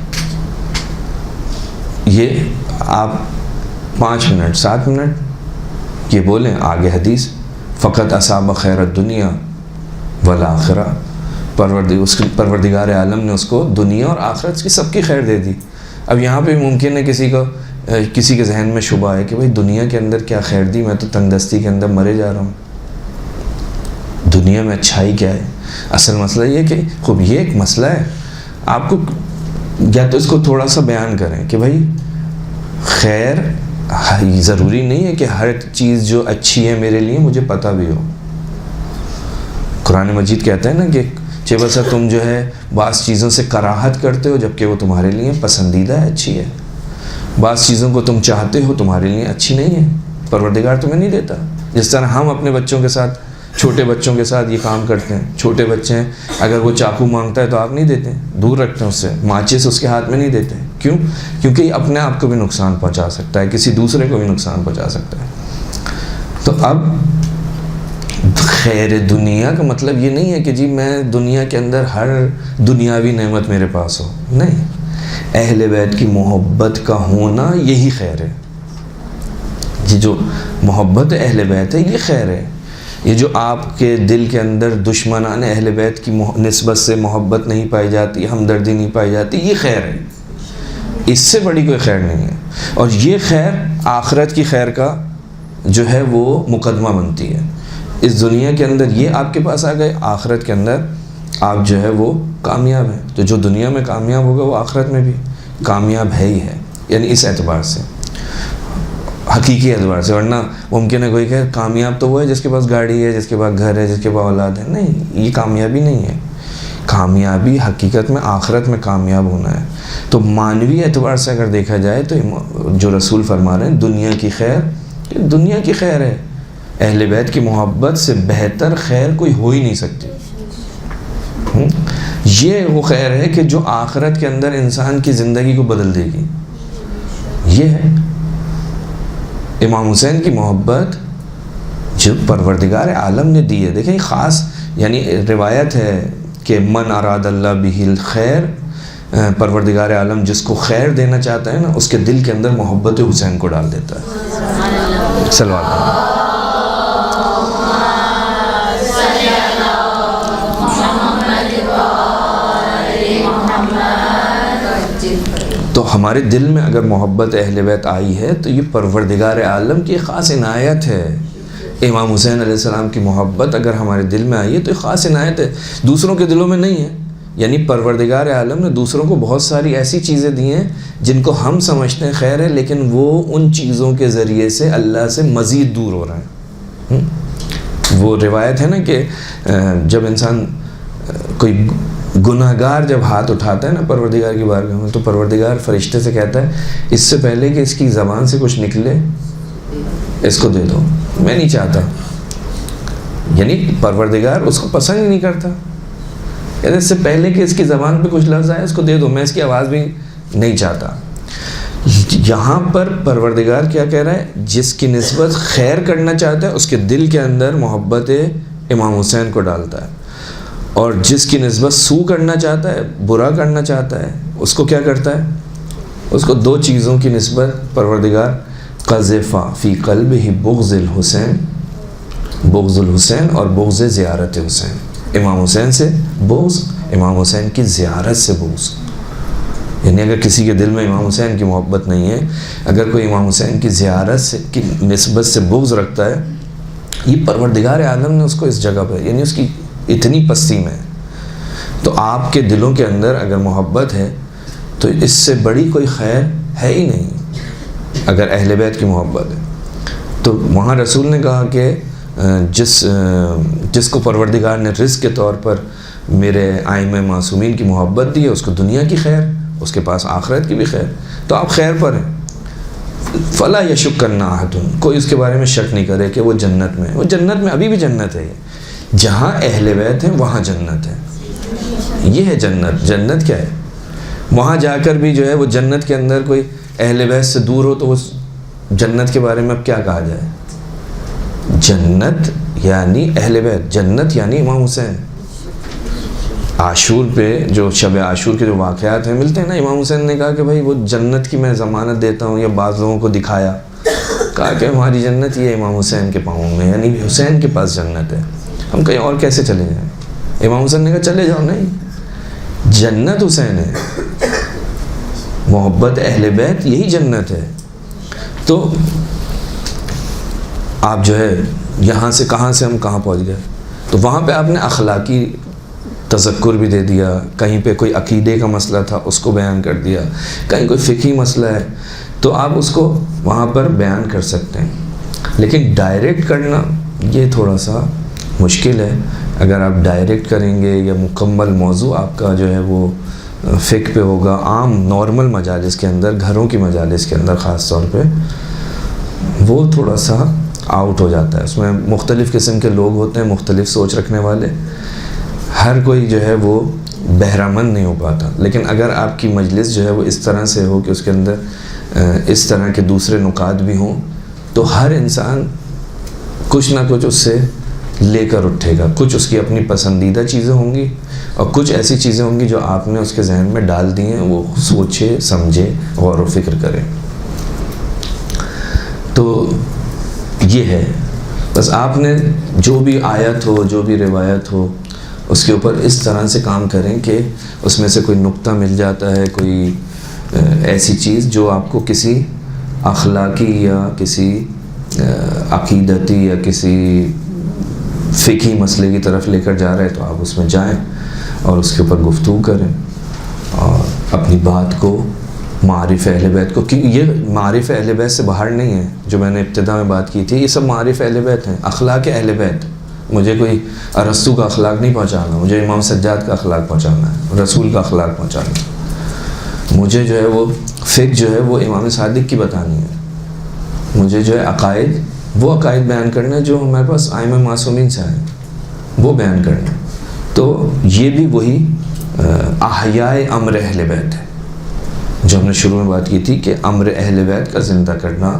یہ آپ 5 منٹ 7 منٹ یہ بولیں، آگے حدیث فقط اصاب خیر الدنیا والآخرہ، پروردگار عالم نے اس کو دنیا اور آخرت کی سب کی خیر دے دی. اب یہاں پہ ممکن ہے کسی کے ذہن میں شبہ ہے کہ بھئی دنیا کے اندر کیا خیر دی، میں تو تنگ دستی کے اندر مرے جا رہا ہوں. دنیا میں اچھائی کیا ہے؟ اصل مسئلہ یہ کہ خوب یہ ایک مسئلہ ہے، آپ کو یا تو اس کو تھوڑا سا بیان کریں کہ بھائی خیر ضروری نہیں ہے کہ ہر چیز جو اچھی ہے میرے لیے مجھے پتہ بھی ہو. قرآن مجید کہتا ہے نا کہ چہ بسا تم جو ہے بعض چیزوں سے کراہت کرتے ہو جبکہ وہ تمہارے لیے پسندیدہ ہے، اچھی ہے. بعض چیزوں کو تم چاہتے ہو تمہارے لیے اچھی نہیں ہے، پروردگار تمہیں نہیں دیتا. جس طرح ہم اپنے بچوں کے ساتھ، چھوٹے بچوں کے ساتھ یہ کام کرتے ہیں. چھوٹے بچے ہیں، اگر وہ چاقو مانگتا ہے تو آپ نہیں دیتے، دور رکھتے ہیں اس سے، ماچس اس کے ہاتھ میں نہیں دیتے. کیوں؟ کیونکہ یہ اپنے آپ کو بھی نقصان پہنچا سکتا ہے، کسی دوسرے کو بھی نقصان پہنچا سکتا ہے. تو اب خیر دنیا کا مطلب یہ نہیں ہے کہ جی میں دنیا کے اندر ہر دنیاوی نعمت میرے پاس ہو، نہیں. اہل بیت کی محبت کا ہونا یہی خیر ہے. یہ جو محبت اہل بیت ہے یہ خیر ہے. یہ جو آپ کے دل کے اندر دشمنان اہل بیت کی نسبت سے محبت نہیں پائی جاتی، ہمدردی نہیں پائی جاتی، یہ خیر ہے. اس سے بڑی کوئی خیر نہیں ہے. اور یہ خیر آخرت کی خیر کا جو ہے وہ مقدمہ بنتی ہے. اس دنیا کے اندر یہ آپ کے پاس آ گئے، آخرت کے اندر آپ جو ہے وہ کامیاب ہیں. تو جو دنیا میں کامیاب ہوگا وہ آخرت میں بھی، کامیاب ہے ہی ہے، یعنی اس اعتبار سے، حقیقی اعتبار سے. ورنہ ممکن ہے کوئی کہ کامیاب تو وہ ہے جس کے پاس گاڑی ہے، جس کے پاس گھر ہے، جس کے پاس اولاد ہے. نہیں، یہ کامیابی نہیں ہے. کامیابی حقیقت میں آخرت میں کامیاب ہونا ہے. تو معنوی اعتبار سے اگر دیکھا جائے تو جو رسول فرما رہے ہیں دنیا کی خیر، دنیا کی خیر ہے. اہل بیت کی محبت سے بہتر خیر کوئی ہو ہی نہیں سکتی. یہ وہ خیر ہے کہ جو آخرت کے اندر انسان کی زندگی کو بدل دے گی. یہ ہے امام حسین کی محبت جو پروردگار عالم نے دی ہے. دیکھیں خاص، یعنی روایت ہے کہ من اراد اللہ بہ الخیر، پروردگار عالم جس کو خیر دینا چاہتا ہے نا، اس کے دل کے اندر محبت حسین کو ڈال دیتا ہے. صلوات اللہ. تو ہمارے دل میں اگر محبت اہل بیت آئی ہے تو یہ پروردگار عالم کی خاص عنایت ہے. امام حسین علیہ السلام کی محبت اگر ہمارے دل میں آئی ہے تو یہ خاص عنایت ہے، دوسروں کے دلوں میں نہیں ہے. یعنی پروردگار عالم نے دوسروں کو بہت ساری ایسی چیزیں دی ہیں جن کو ہم سمجھتے ہیں خیر ہے، لیکن وہ ان چیزوں کے ذریعے سے اللہ سے مزید دور ہو رہا ہے. وہ روایت ہے نا کہ جب انسان کوئی گناہ گار جب ہاتھ اٹھاتا ہے نا پروردگار کی بارگاہ میں، تو پروردگار فرشتے سے کہتا ہے اس سے پہلے کہ اس کی زبان سے کچھ نکلے اس کو دے دو، میں نہیں چاہتا. یعنی پروردگار اس کو پسند ہی نہیں کرتا. یعنی اس سے پہلے کہ اس کی زبان پہ کچھ لفظ آئے اس کو دے دو، میں اس کی آواز بھی نہیں چاہتا. یہاں پر پروردگار کیا کہہ رہا ہے؟ جس کی نسبت خیر کرنا چاہتا ہے اس کے دل کے اندر محبت امام حسین کو ڈالتا ہے، اور جس کی نسبت سو کرنا چاہتا ہے، برا کرنا چاہتا ہے، اس کو کیا کرتا ہے؟ اس کو دو چیزوں کی نسبت پروردگار قذف فی قلبہ بغض الحسین، بغض الحسین اور بغض زیارت حسین. امام حسین سے بغض، امام حسین کی زیارت سے بغض. یعنی اگر کسی کے دل میں امام حسین کی محبت نہیں ہے، اگر کوئی امام حسین کی زیارت سے کی نسبت سے بغض رکھتا ہے، یہ پروردگار عالم نے اس کو اس جگہ پہ، یعنی اس کی اتنی پستی میں. تو آپ کے دلوں کے اندر اگر محبت ہے تو اس سے بڑی کوئی خیر ہے ہی نہیں. اگر اہل بیت کی محبت ہے تو وہاں رسول نے کہا کہ جس کو پروردگار نے رزق کے طور پر میرے آئمہ معصومین کی محبت دی ہے، اس کو دنیا کی خیر، اس کے پاس آخرت کی بھی خیر. تو آپ خیر پر ہیں. فلا یشکن احد، کوئی اس کے بارے میں شک نہیں کرے کہ وہ جنت میں ہے. وہ جنت میں، ابھی بھی جنت ہے. جہاں اہل بیت ہیں وہاں جنت ہے. یہ ہے جنت. جنت کیا ہے؟ وہاں جا کر بھی جو ہے وہ جنت کے اندر کوئی اہل بیت سے دور ہو تو وہ جنت کے بارے میں اب کیا کہا جائے؟ جنت یعنی اہل بیت، جنت یعنی امام حسین. عاشور پہ جو شب عاشور کے جو واقعات ہیں ملتے ہیں نا، امام حسین نے کہا کہ بھائی وہ جنت کی میں ضمانت دیتا ہوں، یا بعض لوگوں کو دکھایا، کہا کہ ہماری جنت یہ امام حسین کے پاؤں میں، یعنی حسین کے پاس جنت ہے، ہم کہیں اور کیسے چلے جائیں؟ امام حسین نے کہا چلے جاؤ. نہیں، جنت حسین ہے. محبت اہل بیت یہی جنت ہے. تو آپ جو ہے یہاں سے کہاں سے ہم کہاں پہنچ گئے؟ تو وہاں پہ آپ نے اخلاقی تذکر بھی دے دیا، کہیں پہ کوئی عقیدے کا مسئلہ تھا اس کو بیان کر دیا، کہیں کوئی فقہی مسئلہ ہے تو آپ اس کو وہاں پر بیان کر سکتے ہیں. لیکن ڈائریکٹ کرنا یہ تھوڑا سا مشکل ہے. اگر آپ ڈائریکٹ کریں گے یا مکمل موضوع آپ کا جو ہے وہ فقہ پہ ہوگا، عام نارمل مجالس کے اندر، گھروں کی مجالس کے اندر خاص طور پہ، وہ تھوڑا سا آؤٹ ہو جاتا ہے. اس میں مختلف قسم کے لوگ ہوتے ہیں، مختلف سوچ رکھنے والے، ہر کوئی جو ہے وہ بہرہ مند نہیں ہو پاتا. لیکن اگر آپ کی مجلس جو ہے وہ اس طرح سے ہو کہ اس کے اندر اس طرح کے دوسرے نکات بھی ہوں، تو ہر انسان کچھ نہ کچھ اس سے لے کر اٹھے گا. کچھ اس کی اپنی پسندیدہ چیزیں ہوں گی اور کچھ ایسی چیزیں ہوں گی جو آپ نے اس کے ذہن میں ڈال دی ہیں، وہ سوچے سمجھے غور و فکر کرے. تو یہ ہے، بس آپ نے جو بھی آیت ہو، جو بھی روایت ہو، اس کے اوپر اس طرح سے کام کریں کہ اس میں سے کوئی نقطہ مل جاتا ہے، کوئی ایسی چیز جو آپ کو کسی اخلاقی یا کسی عقیدتی یا کسی فقہی مسئلے کی طرف لے کر جا رہے، تو آپ اس میں جائیں اور اس کے اوپر گفتگو کریں اور اپنی بات کو معارف اہل بیت کو، کہ یہ معارف اہل بیت سے باہر نہیں ہے. جو میں نے ابتدا میں بات کی تھی، یہ سب معارف اہل بیت ہیں، اخلاق اہل بیت. مجھے کوئی ارسطو کا اخلاق نہیں پہنچانا، مجھے امام سجاد کا اخلاق پہنچانا ہے، رسول کا اخلاق پہنچانا ہے. مجھے جو ہے وہ فقہ جو ہے وہ امام صادق کی بتانی ہے. مجھے جو ہے عقائد، وہ عقائد بیان کرنا ہے جو ہمارے پاس ائمہ معصومین سے آئے، وہ بیان کرنا ہے. تو یہ بھی وہی احیاء امر اہل بیت ہے جو ہم نے شروع میں بات کی تھی، کہ امر اہل بیت کا زندہ کرنا،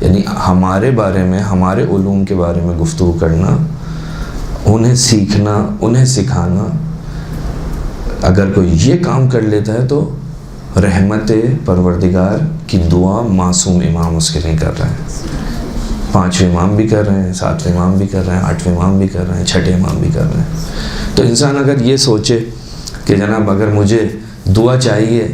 یعنی ہمارے بارے میں، ہمارے علوم کے بارے میں گفتگو کرنا، انہیں سیکھنا، انہیں سکھانا. اگر کوئی یہ کام کر لیتا ہے تو رحمت پروردگار کی دعا معصوم امام اس کے لیے کر رہے ہیں. 5ویں امام بھی کر رہے ہیں، 7ویں امام بھی کر رہے ہیں، 8ویں امام بھی کر رہے ہیں، 6ٹھے امام بھی کر رہے ہیں. تو انسان اگر یہ سوچے کہ جناب اگر مجھے دعا چاہیے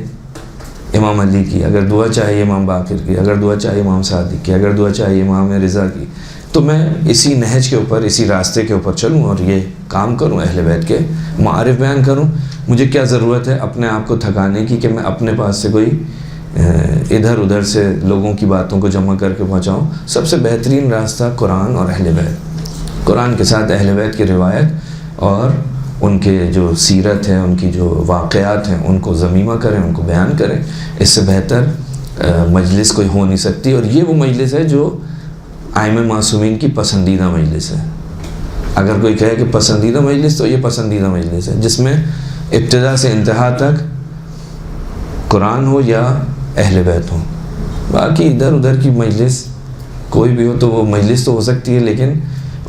امام علی کی، اگر دعا چاہیے امام باقر کی، اگر دعا چاہیے امام صادق کی، اگر دعا چاہیے امام رضا کی، تو میں اسی نہج کے اوپر، اسی راستے کے اوپر چلوں اور یہ کام کروں، اہل بیت کے معارف بیان کروں. مجھے کیا ضرورت ہے اپنے آپ کو تھکانے کی کہ میں اپنے پاس سے کوئی ادھر ادھر سے لوگوں کی باتوں کو جمع کر کے پہنچاؤں. سب سے بہترین راستہ قرآن اور اہل بیت، قرآن کے ساتھ اہل بیت کی روایت اور ان کے جو سیرت ہے، ان کی جو واقعات ہیں، ان کو ضمیمہ کریں، ان کو بیان کریں. اس سے بہتر مجلس کوئی ہو نہیں سکتی. اور یہ وہ مجلس ہے جو ائمہ معصومین کی پسندیدہ مجلس ہے. اگر کوئی کہے کہ پسندیدہ مجلس، تو یہ پسندیدہ مجلس ہے جس میں ابتدا سے انتہا تک قرآن ہو یا اہل بیت ہو. باقی ادھر ادھر کی مجلس کوئی بھی ہو تو وہ مجلس تو ہو سکتی ہے، لیکن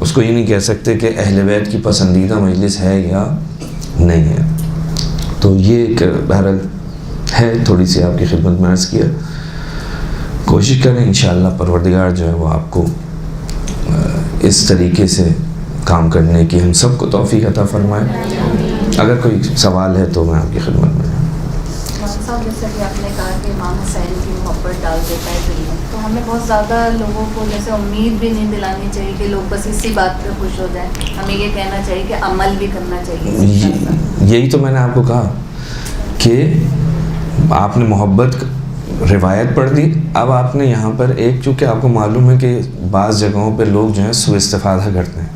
اس کو یہ نہیں کہہ سکتے کہ اہل بیت کی پسندیدہ مجلس ہے یا نہیں ہے. تو یہ ایک بہرحال ہے، تھوڑی سی آپ کی خدمت میں عرض کیا. کوشش کریں انشاءاللہ پروردگار جو ہے وہ آپ کو اس طریقے سے کام کرنے کی ہم سب کو توفیق عطا فرمائے. اگر کوئی سوال ہے تو میں آپ کی خدمت میں. صاحب جیسا کہ آپ نے کہا کہ امام حسین کی محبت ڈال دیتا ہے دل میں، تو ہمیں بہت زیادہ لوگوں کو جیسے امید بھی نہیں دلانی چاہیے کہ لوگ بس اسی بات پہ خوش ہو جائیں. ہمیں یہ کہنا چاہیے کہ عمل بھی کرنا چاہیے. یہی تو میں نے آپ کو کہا کہ آپ نے محبت روایت پڑھ دی. اب آپ نے یہاں پر ایک، چونکہ آپ کو معلوم ہے کہ بعض جگہوں پہ لوگ جو ہیں سوء استفادہ کرتے ہیں.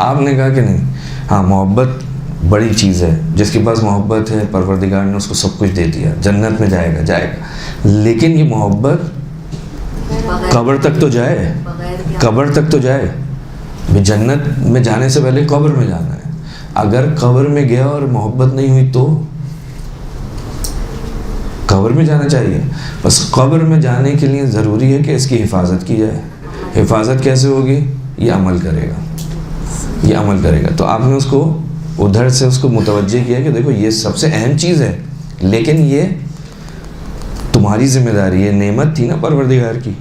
آپ نے کہا کہ نہیں، ہاں محبت بڑی چیز ہے. جس کے پاس محبت ہے پروردگار نے اس کو سب کچھ دے دیا، جنت میں جائے گا. لیکن یہ محبت قبر تک تو جائے، قبر تک تو جائے. جنت میں جانے سے پہلے قبر میں جانا ہے. اگر قبر میں گیا اور محبت نہیں ہوئی تو قبر میں جانا چاہیے. بس قبر میں جانے کے لیے ضروری ہے کہ اس کی حفاظت کی جائے. حفاظت کیسے ہوگی؟ یہ عمل کرے گا، یہ عمل کرے گا. تو آپ نے اس کو ادھر سے اس کو متوجہ کیا کہ دیکھو یہ سب سے اہم چیز ہے، لیکن یہ تمہاری ذمہ داری ہے. نعمت تھی نا پروردگار کی،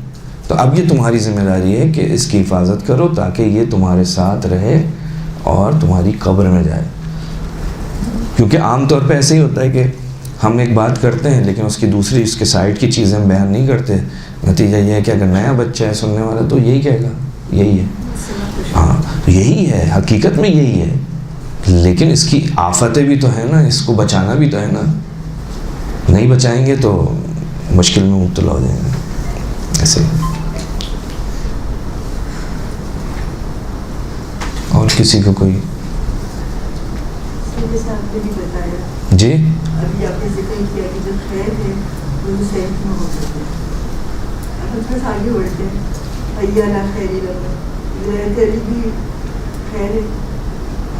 تو اب یہ تمہاری ذمہ داری ہے کہ اس کی حفاظت کرو تاکہ یہ تمہارے ساتھ رہے اور تمہاری قبر میں جائے. کیونکہ عام طور پہ ایسے ہی ہوتا ہے کہ ہم ایک بات کرتے ہیں لیکن اس کی دوسری، اس کے سائڈ کی چیزیں ہم بیان نہیں کرتے. نتیجہ یہ ہے کہ اگر نیا بچہ ہے سننے والا تو یہی کہے گا یہی ہے. ہاں یہی ہے، حقیقت میں یہی ہے. لیکن اس کی آفتیں بھی تو ہیں نا، اس کو بچانا بھی تو ہے نا. نہیں بچائیں گے تو مشکل میں مبتلا ہو جائیں گے. ایسے اور کسی کو کوئی جی ابھی آپ نے ذکر کیا کہ جو خیر ہے وہ حسین کی محبت ہے. اب اس میں آگے بڑھتے ہیں، حیا لا خیر ولایت علی بھی خیر ہے.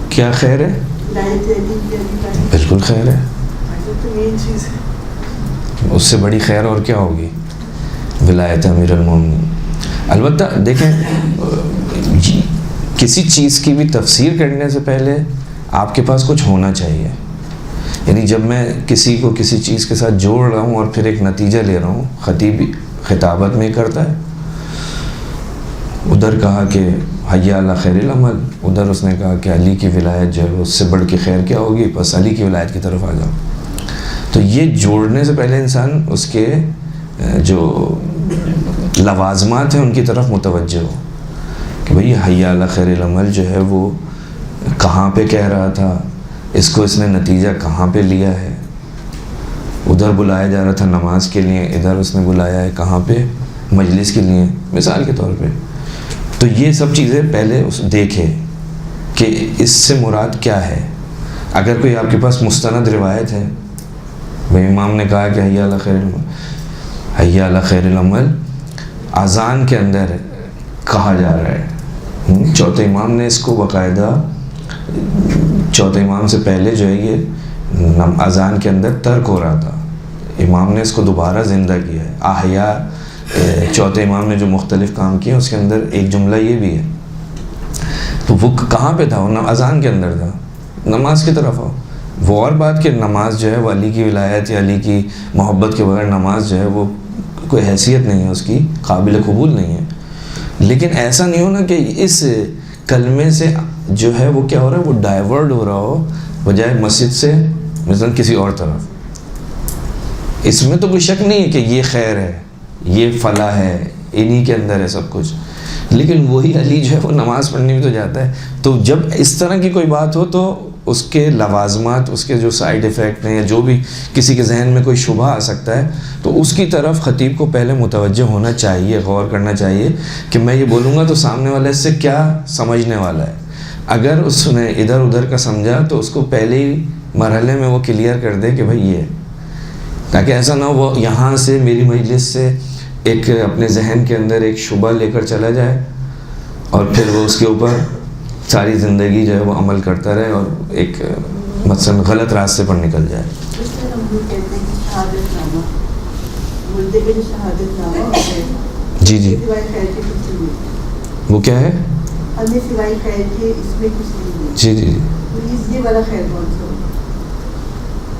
کیا خیر ہے؟ ولایت علی کی بالکل خیر ہے. تو مین چیز ہے. اس سے بڑی خیر اور کیا ہوگی؟ ولایت امیر المومنین. البتہ دیکھیں، کسی چیز کی بھی تفسیر کرنے سے پہلے آپ کے پاس کچھ ہونا چاہیے. یعنی جب میں کسی کو کسی چیز کے ساتھ جوڑ رہا ہوں اور پھر ایک نتیجہ لے رہا ہوں، خطیب خطابت میں کرتا ہے. ادھر کہا کہ حیا علی خیر العمل، ادھر اس نے کہا کہ علی کی ولایت جو ہے اس سے بڑھ کے خیر کیا ہوگی، بس علی کی ولایت کی طرف آ جاؤ. تو یہ جوڑنے سے پہلے انسان اس کے جو لوازمات ہیں ان کی طرف متوجہ ہو کہ بھئی حیا علی خیر العمل جو ہے وہ کہاں پہ کہہ رہا تھا، اس کو اس نے نتیجہ کہاں پہ لیا ہے. ادھر بلایا جا رہا تھا نماز کے لیے، ادھر اس نے بلایا ہے کہاں پہ؟ مجلس کے لیے، مثال کے طور پہ. تو یہ سب چیزیں پہلے دیکھے کہ اس سے مراد کیا ہے. اگر کوئی آپ کے پاس مستند روایت ہے، بھائی امام نے کہا کہ حی علی خیر العمل، حی علی خیر العمل اذان کے اندر کہا جا رہا ہے. چوتھے امام نے اس کو باقاعدہ، چوتھے امام سے پہلے جو ہے یہ اذان کے اندر ترک ہو رہا تھا، امام نے اس کو دوبارہ زندہ کیا ہے. احیا چوتھے امام نے جو مختلف کام کیے اس کے اندر ایک جملہ یہ بھی ہے. تو وہ کہاں پہ تھا؟ وہ اذان کے اندر تھا، نماز کی طرف آؤ. وہ اور بات کہ نماز جو ہے وہ علی کی ولایت یا علی کی محبت کے بغیر نماز جو ہے وہ کوئی حیثیت نہیں ہے، اس کی قابل قبول نہیں ہے. لیکن ایسا نہیں ہو نا کہ اس کلمے سے جو ہے وہ کیا ہو رہا ہے، وہ ڈائیورٹ ہو رہا ہو بجائے مسجد سے مثلا کسی اور طرف. اس میں تو کوئی شک نہیں ہے کہ یہ خیر ہے، یہ فلاح ہے، انہی کے اندر ہے سب کچھ. لیکن وہی علی جو ہے وہ نماز پڑھنے بھی تو جاتا ہے. تو جب اس طرح کی کوئی بات ہو تو اس کے لوازمات، اس کے جو سائیڈ ایفیکٹ ہیں یا جو بھی کسی کے ذہن میں کوئی شبہ آ سکتا ہے، تو اس کی طرف خطیب کو پہلے متوجہ ہونا چاہیے، غور کرنا چاہیے کہ میں یہ بولوں گا تو سامنے والا اس سے کیا سمجھنے والا ہے. اگر اس نے ادھر ادھر کا سمجھا تو اس کو پہلے ہی مرحلے میں وہ کلیئر کر دے کہ بھائی یہ ہے، تاکہ ایسا نہ ہو وہ یہاں سے میری مجلس سے ایک اپنے ذہن کے اندر ایک شبہ لے کر چلا جائے اور پھر وہ اس کے اوپر ساری زندگی جو ہے وہ عمل کرتا رہے اور ایک مثلا غلط راستے پر نکل جائے. اس میں ہم لوگ کہتے ہیں کہ شہادت نامہ بولتے کہ شہادت نامہ ہے. جی جی سوائے خیر کے کچھ نہیں، وہ کیا ہے؟ ہمیں سوائے خیر کے اس میں کچھ نہیں ہے. جی جی جی پلیز یہ والا خیر کون سا؟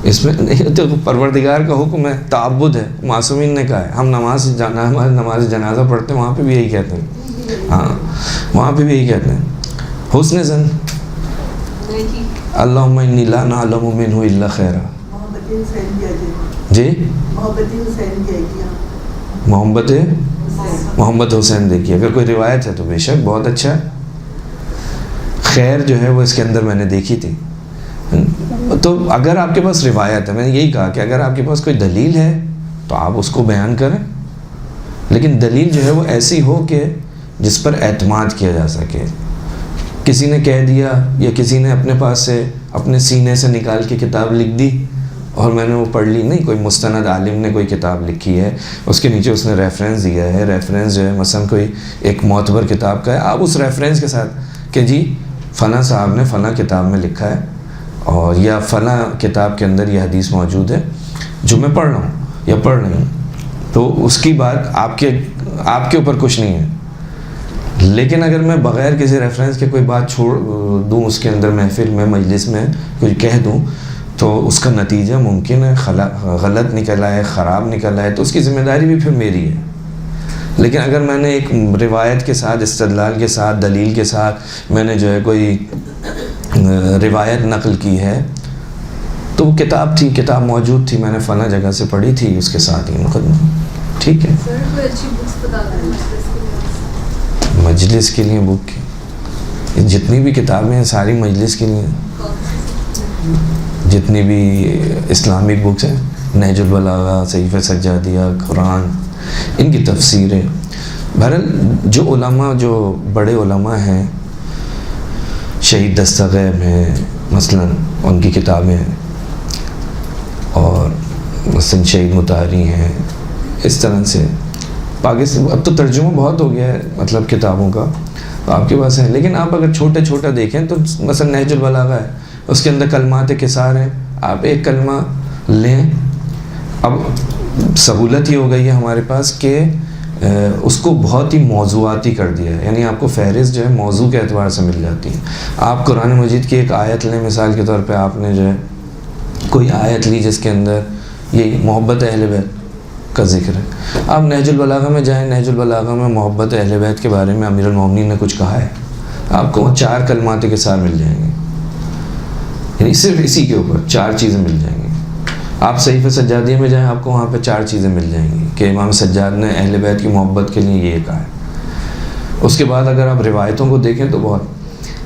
اس میں نہیں، تو پروردگار کا حکم ہے، تعبد ہے، معصومین نے کہا ہے. ہم نماز جنازہ پڑھتے ہیں، وہاں پہ بھی یہی کہتے ہیں. ہاں وہاں پہ بھی یہی کہتے ہیں حسن زن اللہم انی لا نعلم منہ الا خیرا. محبت حسین کیا جی محبت حسین کیا کیا محمد حسین دیکھیے، اگر کوئی روایت ہے تو بے شک بہت اچھا ہے. خیر جو ہے وہ اس کے اندر میں نے دیکھی تھی. تو اگر آپ کے پاس روایت ہے، میں نے یہی کہا کہ اگر آپ کے پاس کوئی دلیل ہے تو آپ اس کو بیان کریں، لیکن دلیل جو ہے وہ ایسی ہو کہ جس پر اعتماد کیا جا سکے. کسی نے کہہ دیا یا کسی نے اپنے پاس سے اپنے سینے سے نکال کے کتاب لکھ دی اور میں نے وہ پڑھ لی، نہیں. کوئی مستند عالم نے کوئی کتاب لکھی ہے، اس کے نیچے اس نے ریفرنس دیا ہے، ریفرنس جو ہے مثلا کوئی ایک معتبر کتاب کا ہے، آپ اس ریفرنس کے ساتھ کہ جی فلاں صاحب نے فلاں کتاب میں لکھا ہے اور یا فلاں کتاب کے اندر یہ حدیث موجود ہے جو میں پڑھ رہا ہوں یا پڑھ رہی ہوں، تو اس کی بات آپ کے اوپر کچھ نہیں ہے. لیکن اگر میں بغیر کسی ریفرنس کے کوئی بات چھوڑ دوں اس کے اندر محفل میں مجلس میں کچھ کہہ دوں تو اس کا نتیجہ ممکن ہے غلط نکلا ہے، خراب نکلا ہے، تو اس کی ذمہ داری بھی پھر میری ہے. لیکن اگر میں نے ایک روایت کے ساتھ، استدلال کے ساتھ، دلیل کے ساتھ میں نے جو ہے کوئی روایت نقل کی ہے تو وہ کتاب تھی، کتاب موجود تھی، میں نے فلاں جگہ سے پڑھی تھی، اس کے ساتھ ہی مقدمہ. ٹھیک ہے. سر کوئی اچھی بکس بتا دیں مجلس کے لیے بک کی جتنی بھی کتابیں ہیں ساری مجلس کے لیے، جتنی بھی اسلامک بکس ہیں، نہج البلاغہ، صحیفہ سجادیہ، قرآن، ان کی تفسیریں. بہرحال جو علماء، جو بڑے علماء ہیں، شہید دستغیب ہیں مثلا، ان کی کتابیں ہیں، اور مثلا شہید مطہری ہیں، اس طرح سے پاکستان اب تو ترجمہ بہت ہو گیا ہے مطلب کتابوں کا، تو آپ کے پاس ہیں. لیکن آپ اگر چھوٹا دیکھیں تو مثلا نہج البلاغہ ہے، اس کے اندر کلمات قصار ہیں، آپ ایک کلمہ لیں. اب سہولت یہ ہو گئی ہے ہمارے پاس کہ اس کو بہت ہی موضوعاتی کر دیا ہے، یعنی آپ کو فہرست جو ہے موضوع کے اعتبار سے مل جاتی ہے. آپ قرآن مجید کی ایک آیت لیں، مثال کے طور پہ آپ نے جو ہے کوئی آیت لی جس کے اندر یہ محبت اہل بیت کا ذکر ہے، آپ نہج البلاغہ میں جائیں، نہج البلاغہ میں محبت اہل بیت کے بارے میں امیر المومنین نے کچھ کہا ہے، آپ کو 4 کلمات قصار مل جائیں گے، یعنی صرف اسی کے اوپر 4 چیزیں مل جائیں گی. آپ صحیفہ سجادیہ میں جائیں، آپ کو وہاں پہ 4 چیزیں مل جائیں گی کہ امام سجاد نے اہل بیت کی محبت کے لیے یہ کہا ہے. اس کے بعد اگر آپ روایتوں کو دیکھیں تو بہت،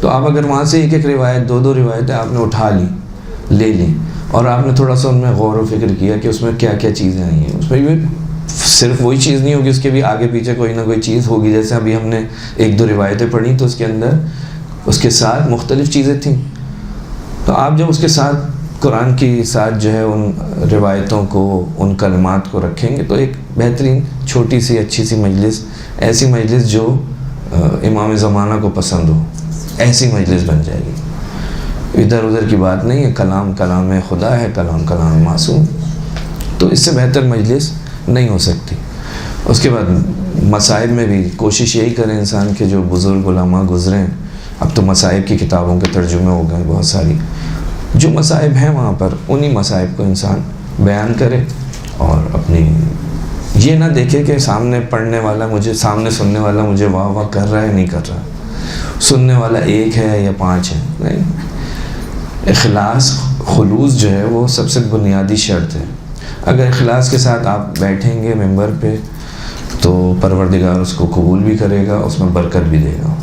تو آپ اگر وہاں سے ایک روایت، 2 روایتیں آپ نے اٹھا لی، لے لی، اور آپ نے تھوڑا سا ان میں غور و فکر کیا کہ اس میں کیا کیا چیزیں آئی ہیں. اس میں بھی صرف وہی چیز نہیں ہوگی, اس کے بھی آگے پیچھے کوئی نہ کوئی چیز ہوگی. جیسے ابھی ہم نے 1-2 روایتیں پڑھی تو اس کے اندر اس کے ساتھ مختلف چیزیں تھیں. تو آپ جب اس کے ساتھ قرآن کی ساتھ جو ہے ان روایتوں کو, ان کلمات کو رکھیں گے تو ایک بہترین چھوٹی سی اچھی سی مجلس, ایسی مجلس جو امام زمانہ کو پسند ہو, ایسی مجلس بن جائے گی. ادھر ادھر کی بات نہیں ہے, کلام کلام خدا ہے, کلام کلام معصوم. تو اس سے بہتر مجلس نہیں ہو سکتی. اس کے بعد مصائب میں بھی کوشش یہی کریں انسان کے جو بزرگ علماء گزرے ہیں, اب تو مصائب کی کتابوں کے ترجمے ہو گئے بہت ساری, جو مصائب ہیں وہاں پر انہی مصائب کو انسان بیان کرے, اور اپنی یہ نہ دیکھے کہ سامنے پڑھنے والا مجھے, سامنے سننے والا مجھے واہ واہ کر رہا ہے نہیں کر رہا, سننے والا 1 ہے یا 5 ہے. نہیں, اخلاص خلوص جو ہے وہ سب سے بنیادی شرط ہے. اگر اخلاص کے ساتھ آپ بیٹھیں گے ممبر پہ تو پروردگار اس کو قبول بھی کرے گا, اس میں برکت بھی دے گا.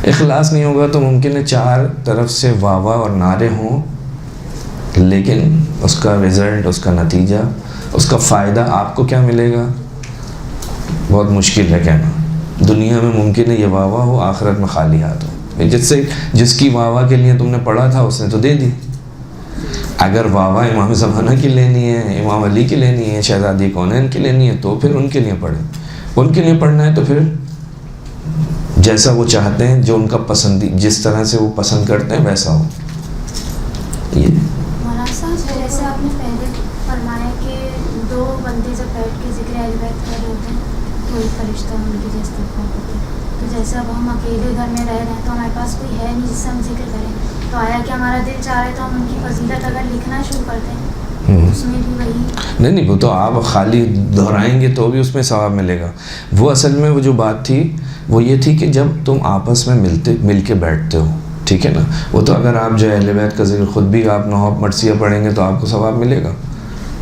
اخلاص نہیں ہوگا تو ممکن ہے 4 طرف سے واہ واہ اور نعرے ہوں, لیکن اس کا رزلٹ, اس کا نتیجہ, اس کا فائدہ آپ کو کیا ملے گا بہت مشکل ہے کہنا. دنیا میں ممکن ہے یہ واہ واہ ہو, آخرت میں خالی ہاتھ ہو. جس کی واہ واہ کے لیے تم نے پڑھا تھا اس نے تو دے دی. اگر واہ واہ امام زمانہ کی لینی ہے, امام علی کی لینی ہے, شہزادی کونین کی لینی ہے تو پھر ان کے لیے پڑھیں. ان کے لیے پڑھنا ہے تو پھر جیسا وہ چاہتے ہیں, جو ان کا پسندی, جس طرح سے وہ پسند کرتے ہیں ویسا ہو. یہ مولانا صاحب جیسے آپ نے پہلے فرمایا کہ 2 بندے جب بیٹھ کے ذکر اہل بیت کر رہے ہوتے ہیں تو ایک فرشتہ ان کی استغفار کرتے ہیں. تو جیسے اب ہم اکیلے گھر میں رہ رہے ہیں تو ہمارے پاس کوئی ہے نہیں جس سے ہم ذکر کریں, تو آیا کہ ہمارا دل چاہ رہے تو ہم ان کی فضیلت اگر لکھنا شروع کرتے ہیں اس میں بھی وہی نہیں, وہ تو آپ خالی دہرائیں گے تو بھی اس میں ثواب ملے گا. وہ اصل میں وہ جو بات تھی وہ یہ تھی کہ جب تم آپس میں مل کے بیٹھتے ہو, ٹھیک ہے نا, وہ تو اگر آپ جو اہل بیت کا ذکر خود بھی آپ 9 مرثیہ پڑھیں گے تو آپ کو ثواب ملے گا,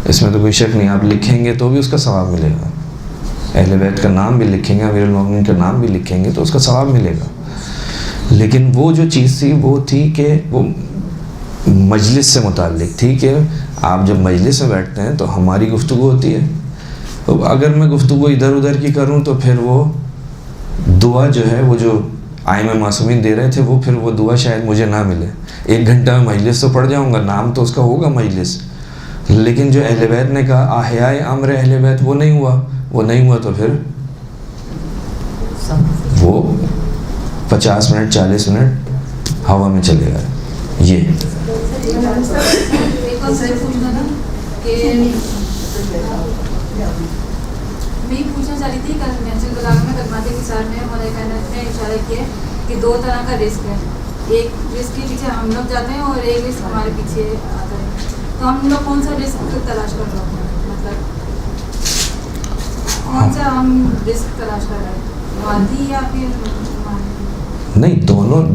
اس میں تو کوئی شک نہیں. آپ لکھیں گے تو بھی اس کا ثواب ملے گا, اہل بیت کا نام بھی لکھیں گے, امیر المومنین کا نام بھی لکھیں گے تو اس کا ثواب ملے گا. لیکن وہ جو چیز تھی وہ تھی کہ وہ مجلس سے متعلق تھی کہ آپ جب مجلس میں بیٹھتے ہیں تو ہماری گفتگو ہوتی ہے. تو اگر میں گفتگو ادھر ادھر کی کروں تو پھر وہ دعا جو ہے, وہ جو ائمہ معصومین دے رہے تھے, وہ پھر وہ دعا شاید مجھے نہ ملے. 1 گھنٹہ میں مجلس تو پڑھ جاؤں گا, نام تو اس کا ہوگا مجلس, لیکن جو اہل بیت نے کہا احیاء امر اہل بیت وہ نہیں ہوا تو پھر وہ 50 منٹ 40 منٹ ہوا میں چلے گئے. یہ میں یہ پوچھنا چاہ رہی تھی نے اشارہ کیا کہ 2 طرح کا رزق ہے, ایک رزق کے پیچھے ہم لوگ جاتے ہیں اور ایک رزق ہمارے پیچھے آتا ہے. تو ہم لوگ کون سا رزق تلاش کر رہے ہیں, مطلب کون سا ہم رزق تلاش کر رہے ہیں, مادی یا پھر نہیں,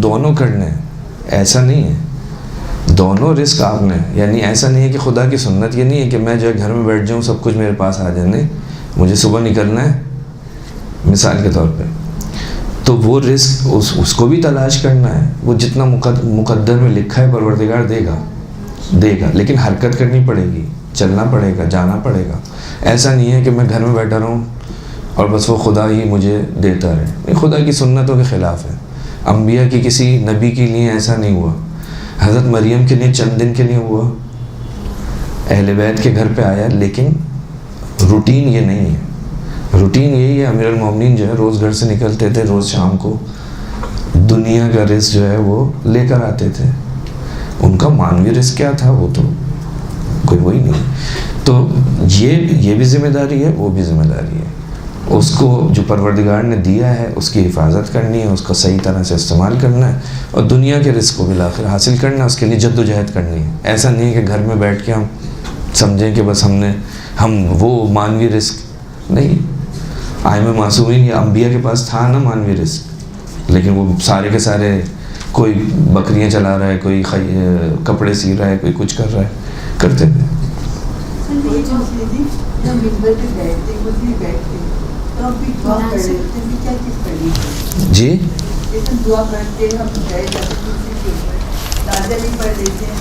دونوں کرنے, ایسا نہیں ہے. دونوں رزق آپ نے, یعنی ایسا نہیں ہے کہ خدا کی سنت یہ نہیں ہے کہ میں جو ہے گھر میں بیٹھ جاؤں سب کچھ میرے پاس آ جائے. نہیں, مجھے صبح نکلنا ہے مثال کے طور پہ, تو وہ رزق اس کو بھی تلاش کرنا ہے. وہ جتنا مقدر میں لکھا ہے پروردگار دے گا, لیکن حرکت کرنی پڑے گی, چلنا پڑے گا, جانا پڑے گا. ایسا نہیں ہے کہ میں گھر میں بیٹھا رہوں اور بس وہ خدا ہی مجھے دیتا رہے. نہیں, خدا کی سنتوں کے خلاف ہے. انبیاء کی کسی نبی کے لیے ایسا نہیں ہوا. حضرت مریم کے لیے چند دن کے لیے ہوا, اہل بیت کے گھر پہ آیا, لیکن روٹین یہ نہیں ہے. روٹین یہی ہے, امیر المومنین جو ہے روز گھر سے نکلتے تھے, روز شام کو دنیا کا رزق جو ہے وہ لے کر آتے تھے. ان کا مانوی رزق کیا تھا وہ تو کوئی وہی نہیں. تو یہ بھی ذمہ داری ہے, وہ بھی ذمہ داری ہے. اس کو جو پروردگار نے دیا ہے اس کی حفاظت کرنی ہے, اس کا صحیح طرح سے استعمال کرنا ہے, اور دنیا کے رزق کو بالآخر حاصل کرنا ہے, اس کے لیے جد و جہد کرنی ہے. ایسا نہیں ہے کہ گھر میں بیٹھ کے ہم سمجھیں کہ بس ہم وہ مانوی رزق نہیں. ائمہ معصومین یا انبیاء کے پاس تھا نا مانوی رزق, لیکن وہ سارے کے سارے, کوئی بکریاں چلا رہا ہے, کوئی کپڑے سی رہا ہے, کوئی کچھ کر رہا ہے, کرتے تھے. جی, دعا کرتے ہیں, ہم نازل بھی پڑھ لیتے ہیں,